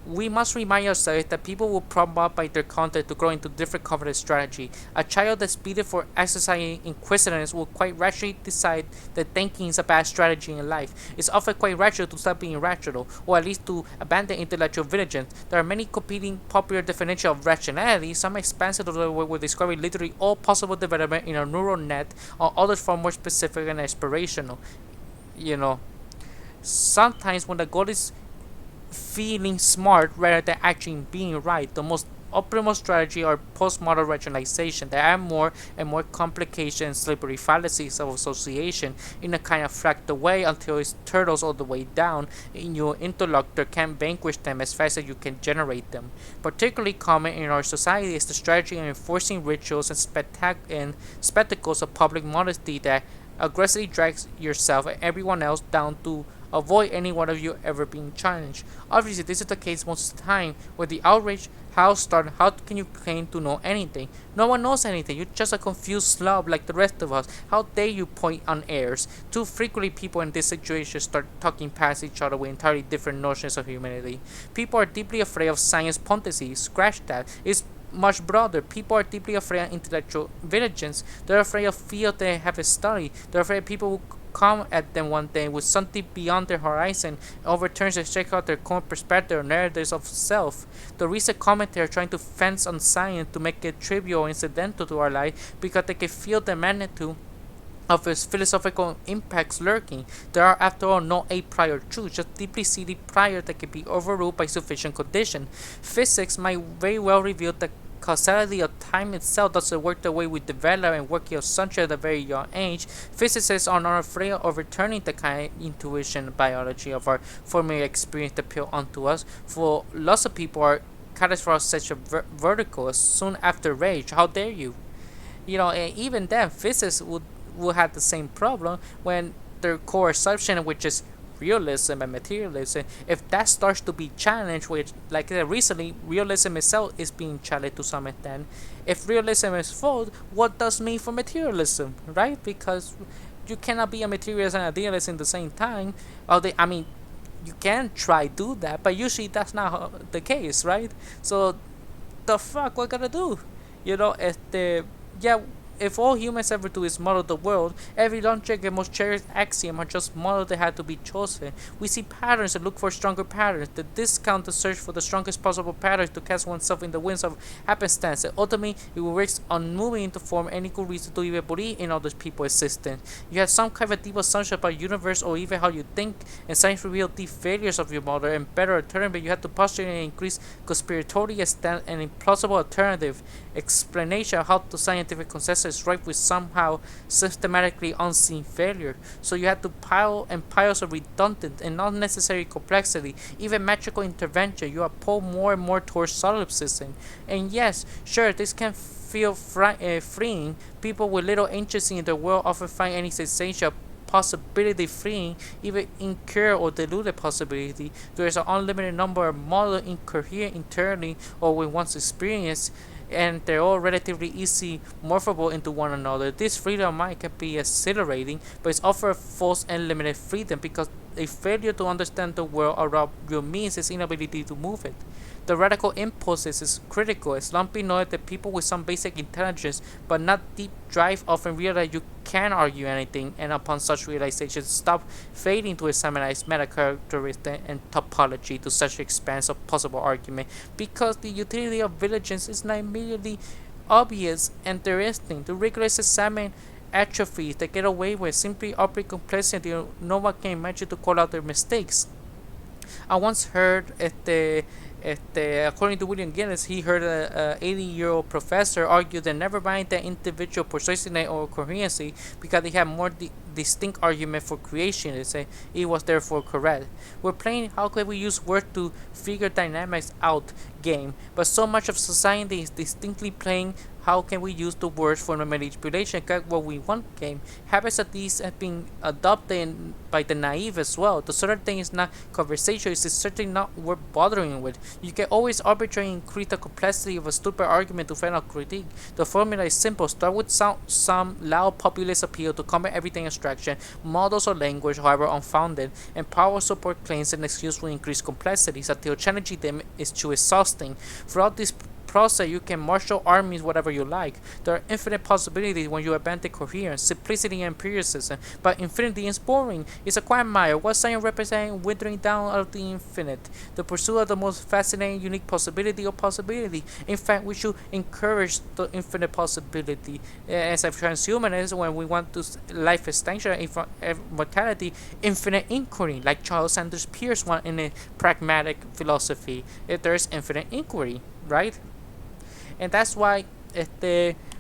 We must remind ourselves that people will prompt up by their content to grow into different cognitive strategy. A child that's beaten for exercising inquisitiveness will quite rationally decide that thinking is a bad strategy in life. It's often quite rational to stop being irrational, or at least to abandon intellectual vigilance. There are many competing popular definitions of rationality. Some expansive will describe literally all possible development in a neural net, or others far more specific and aspirational. Sometimes when the goal is feeling smart rather than actually being right, the most optimal strategy are postmodern rationalization that add more and more complications and slippery fallacies of association in a kind of fractal way until it turtles all the way down and your interlocutor can vanquish them as fast as you can generate them. Particularly common in our society is the strategy of enforcing rituals and spectacles of public modesty that aggressively drags yourself and everyone else down to avoid any one of you ever being challenged. Obviously, this is the case most of the time. With the outrage, how can you claim to know anything? No one knows anything. You're just a confused slob like the rest of us. How dare you point on airs? Too frequently, people in this situation start talking past each other with entirely different notions of humanity. People are deeply afraid of science pontificacy. Scratch that. It's much broader. People are deeply afraid of intellectual vigilance. They're afraid of field they haven't studied. They're afraid people will come at them one day with something beyond their horizon and overturns and shake out their current perspective or narratives of self. The recent commentary are trying to fence on science to make it trivial or incidental to our life because they can feel the magnitude of its philosophical impacts lurking. There are, after all, no a priori truths, just deeply seated prior that can be overruled by sufficient condition. Physics might very well reveal the causality of time itself doesn't work the way we develop and working assumption at a very young age. Physicists are not afraid of returning the kind of intuition and biology of our former experience to appeal onto us. For lots of people are categorize such a vertical soon after rage. How dare you? And even then, physicists will have the same problem when their core assumption, which is realism and materialism, if that starts to be challenged, which, like I said, recently, realism itself is being challenged to some extent. If realism is false, what does mean for materialism, right? Because you cannot be a materialist and idealist in the same time. You can try do that, but usually that's not the case, right? So, the fuck, what gonna do? If all humans ever do is model the world, every logic and most cherished axiom are just models that had to be chosen. We see patterns and look for stronger patterns, the discount the search for the strongest possible patterns to cast oneself in the winds of happenstance, and ultimately it will risk unmoving to form any good reason to even believe in other people's existence. You have some kind of deep assumption about the universe or even how you think, and science reveals deep failures of your model and better alternative. You have to postulate an increased conspiratorial extent and implausible alternative explanation of how the scientific consensus is ripe with somehow systematically unseen failure. So you have to pile and piles of redundant and unnecessary complexity, even magical intervention. You are pulled more and more towards solipsism. And yes, sure, this can feel freeing. People with little interest in the world often find any sensation of possibility freeing, even incurred or diluted possibility. There is an unlimited number of models incoherent internally or with one's experience, and they're all relatively easy morphable into one another. This freedom of mind can be exhilarating, but it's offered false and limited freedom because a failure to understand the world around you means its inability to move it. The radical impulses is critical. It's lumpy knowledge that people with some basic intelligence but not deep drive often realize you can argue anything, and upon such realization stop failing to examine its meta-characteristic and topology to such expanse of possible argument, because the utility of vigilance is not immediately obvious and their instinct. The rigorous examine atrophies that get away with simply operate complexity. No one can imagine to call out their mistakes. I once heard according to William Gillis, he heard a 80-year-old professor argue that never mind the individual persuasiveness or coherency, because they had more distinct argument for creation. They say it was therefore correct. We're playing how can we use words to figure dynamics out game, but so much of society is distinctly playing how can we use the words for the manipulation get what we want game. Habits of these have been adopted by the naive as well. The sort of thing is not conversation, it's certainly not worth bothering with. You can always arbitrarily increase the complexity of a stupid argument to find out critique. The formula is simple. Start with some loud populist appeal to combat everything abstraction, models or language, however unfounded, and power support claims and excuse will increase complexities until challenging them is too exhausting. Throughout this process, you can marshal armies whatever you like. There are infinite possibilities when you abandon coherence, simplicity, and empiricism, but infinity is boring. It's a quagmire. What science represents withering down of the infinite, the pursuit of the most fascinating, unique possibility or possibility. In fact, we should encourage the infinite possibility. As a transhumanist, when we want to life extension, immortality, infinite inquiry, like Charles Sanders Peirce want in a pragmatic philosophy. If there's infinite inquiry, right? And that's why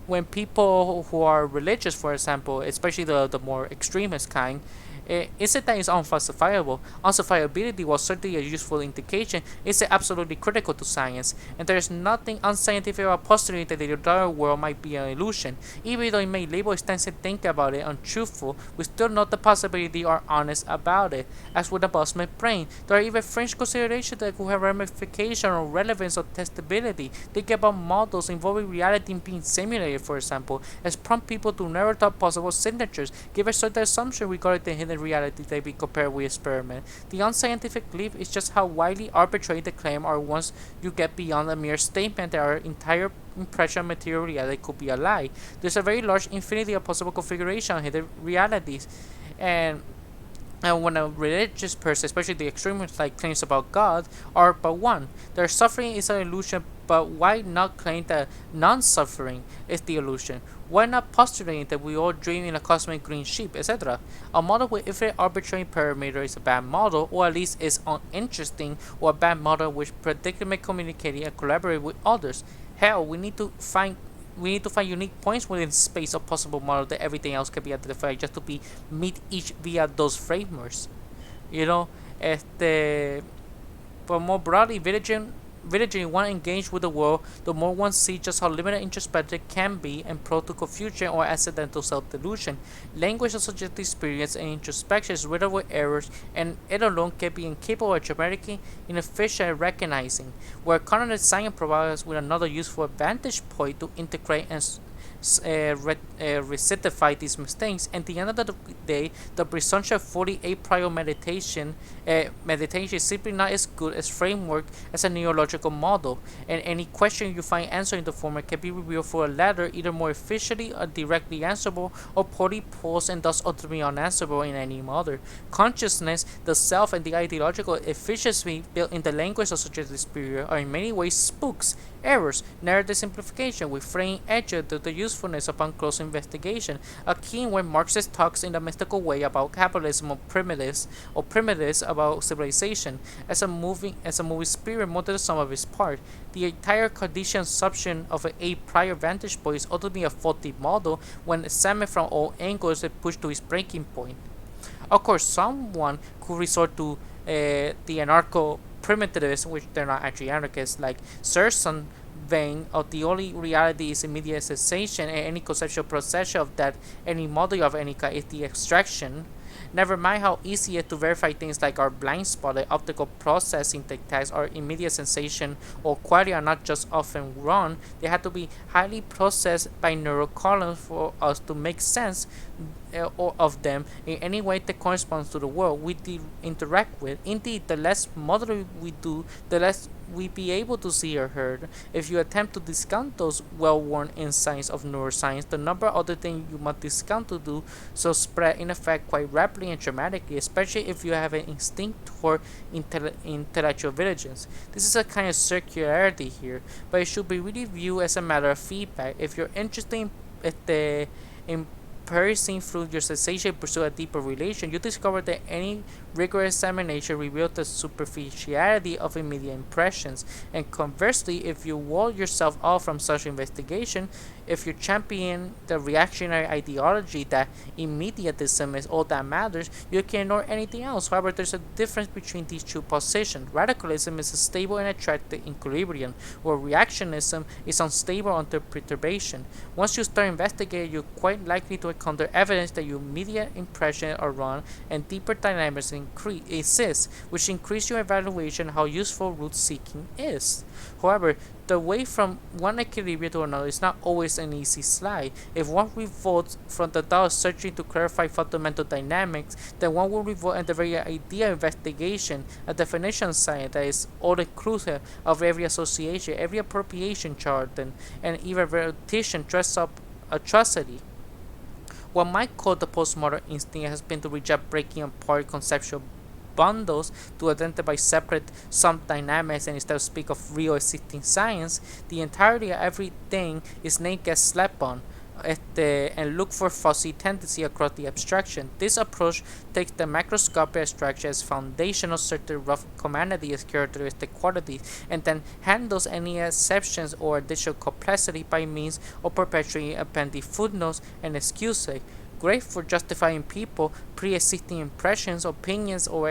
when people who are religious, for example, especially the more extremist kind, isn't that it's unfalsifiable. Unfalsifiability was certainly a useful indication. It's absolutely critical to science, and there is nothing unscientific about postulating that the entire world might be an illusion. Even though it may label extensive think about it untruthful, we still note the possibility are honest about it. As with the Bosman brain, there are even fringe considerations that could have ramification or relevance or testability. Think about models involving reality being simulated, for example, as prompt people to never thought possible signatures, give a certain assumption regarding the hidden independent reality that we compare with experiment. The unscientific leap is just how widely arbitrary the claim are once you get beyond a mere statement that our entire impression of material reality could be a lie. There's a very large infinity of possible configuration of hidden realities, and when a religious person, especially the extremists, like claims about God, are but one. Their suffering is an illusion, but why not claim that non-suffering is the illusion? Why not postulating that we all dream in a cosmic green sheep, etc.? A model with infinite arbitrary parameter is a bad model, or at least is uninteresting, or a bad model which predicament communicating and collaborate with others. Hell, we need to find unique points within space of possible model that everything else can be identified just to be meet each via those frameworks. You know, but more broadly, villaging one engaged with the world, the more one sees just how limited introspective can be and prone to confusion or accidental self-delusion. Language of subjective experience and introspection is riddled with errors, and it alone can be incapable of dramatically inefficient at recognizing, where cognitive science provides us with another useful vantage point to integrate and recidify these mistakes. And at the end of the day, the presumption of 48 prior meditation is simply not as good as framework as a neurological model, and any question you find answering the former can be revealed for a latter either more efficiently or directly answerable, or poorly posed and thus ultimately unanswerable in any other. Consciousness, the self, and the ideological efficiency built in the language of such a spirit are in many ways spooks, errors, narrative simplification with fraying edges to the usefulness upon close investigation, akin when Marxist talks in a mystical way about capitalism or primitives about civilization as a moving spirit more than the sum of its part. The entire conditioned assumption of a prior vantage point is ultimately a faulty model when examined from all angles and pushed to its breaking point. Of course, someone could resort to the anarcho primitivists, which they're not actually anarchists, like Serson vein of the only reality is immediate cessation, and any conceptual procession of that any model of any kind is the extraction. Never mind how easy it is to verify things like our blind spot, the optical processing techniques, or immediate sensation or quality are not just often wrong, they have to be highly processed by neural columns for us to make sense of them in any way that corresponds to the world we interact with. Indeed, the less modeling we do, the less we be able to see or heard. If you attempt to discount those well-worn insights of neuroscience, the number of other things you must discount to do so spread in effect quite rapidly and dramatically, especially if you have an instinct for intellectual vigilance. This is a kind of circularity here, but it should be really viewed as a matter of feedback. If you're interested in piercing through your sensation pursue a deeper relation, you discover that any rigorous examination reveals the superficiality of immediate impressions, and conversely, if you wall yourself off from such investigation, if you champion the reactionary ideology that immediatism is all that matters, you can ignore anything else. However, there's a difference between these two positions. Radicalism is a stable and attractive equilibrium, while reactionism is unstable under perturbation. Once you start investigating, you're quite likely to encounter evidence that your immediate impressions are wrong and deeper dynamics exist, which increase your evaluation of how useful root seeking is. However, the way from one equilibrium to another is not always an easy slide. If one revolts from the thought of searching to clarify fundamental dynamics, then one will revolt at the very idea of investigation, a definition of science that is all-inclusive of every association, every appropriation chart, and even repetition dressed up atrocity. What might call the postmodern instinct has been to reject breaking apart conceptual bundles to identify separate sub-dynamics and instead of speak of real existing science. The entirety of everything is named gets slept on and look for fuzzy tendency across the abstraction. This approach takes the macroscopic abstraction as foundational, certain rough commodity as characteristic qualities, and then handles any exceptions or additional complexity by means of perpetuating appending footnotes and excuses. Great for justifying people, pre-existing impressions, opinions, or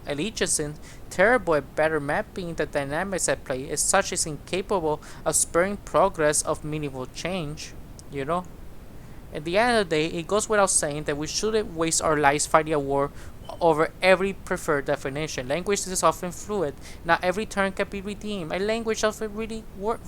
allegiances. Terrible at better mapping the dynamics at play, as such is incapable of spurring progress of meaningful change. At the end of the day, it goes without saying that we shouldn't waste our lives fighting a war over every preferred definition. Language is often fluid. Not every term can be redeemed. A language often really work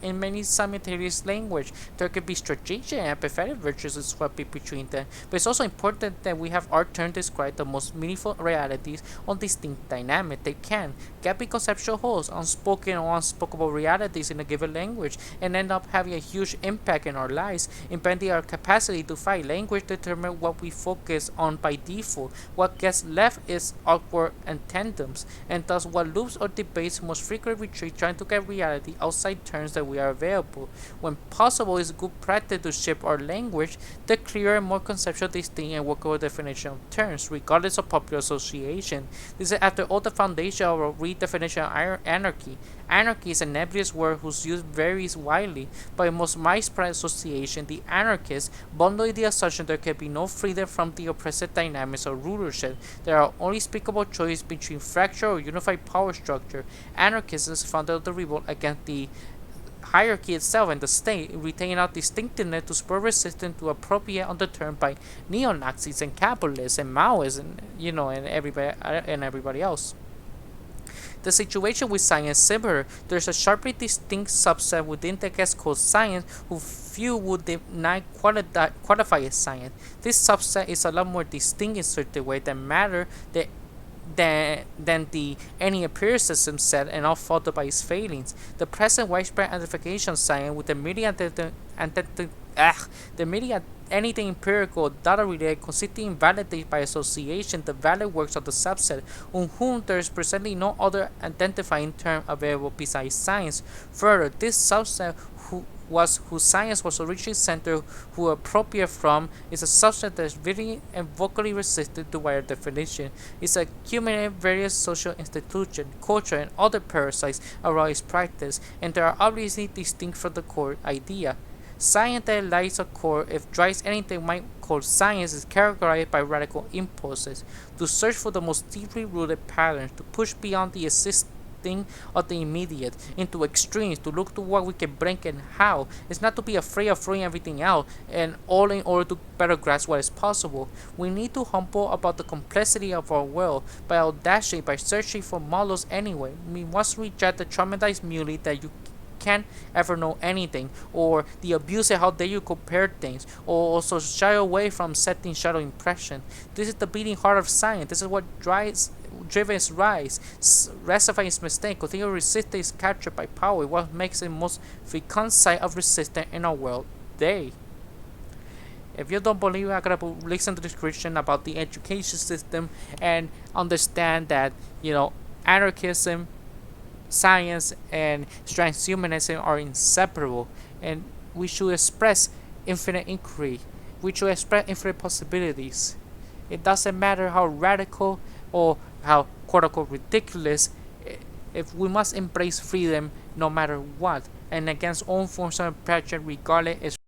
in many simultaneous language. There could be strategic and empathetic virtues swapping between them. But it's also important that we have our term describe the most meaningful realities on distinct dynamic. They can be conceptual wholes, unspoken or unspoken realities in a given language, and end up having a huge impact in our lives, impeding our capacity to find. Language determine what we focus on by default. What gets left is awkward and tandems, and thus what loops or debates most frequently retreat trying to get reality outside terms that we are available. When possible, it's good practice to shape our language the clearer and more conceptual, distinct, and workable definition of terms, regardless of popular association. This is after all the foundation of a redefinition of anarchy. Anarchy is a nebulous word whose use varies widely, but in most widespread association, the anarchists bundle the assumption there can be no freedom from the oppressive dynamics of rulership. There are only speakable choices between fractured or unified power structure. Anarchism is founded the revolt against the hierarchy itself and the state, retaining our distinctiveness to spur resistance to appropriate on the term by neo-Nazis and capitalists and Maoists and everybody else. The situation with science is similar. There's a sharply distinct subset within the guest called science who few would deny qualify as science. This subset is a lot more distinct in certain way than matter than the any empiricism set and all faulted by its failings. The present widespread identification of science with the media anything empirical, data related, consistently invalidated by association the valid works of the subset, on whom there is presently no other identifying term available besides science. Further, this subset whose science was originally centered, who appropriate from, is a subset that is really and vocally resistant to wider definition. It's accumulated various social institutions, culture, and other parasites around its practice, and they are obviously distinct from the core idea. Science that lies at core, if drives anything might call science, is characterized by radical impulses, to search for the most deeply rooted patterns, to push beyond the existing of the immediate, into extremes, to look to what we can bring and how. It's not to be afraid of throwing everything out, and all in order to better grasp what is possible. We need to humble about the complexity of our world, by audacity, by searching for models anyway. We must reject the traumatized muley that you can't ever know anything, or the abuse of how dare you compare things, or also shy away from setting shadow impression. This is the beating heart of science. This is what drives its rise, rectifying its mistake, continue to resist is captured by power, what makes it most frequent site of resistance in our world today. If you don't believe, I gotta listen to the description about the education system and understand that, anarchism, science, and transhumanism are inseparable, and we should express infinite inquiry. We should express infinite possibilities. It doesn't matter how radical or how quote-unquote ridiculous, if we must embrace freedom no matter what, and against all forms of oppression regardless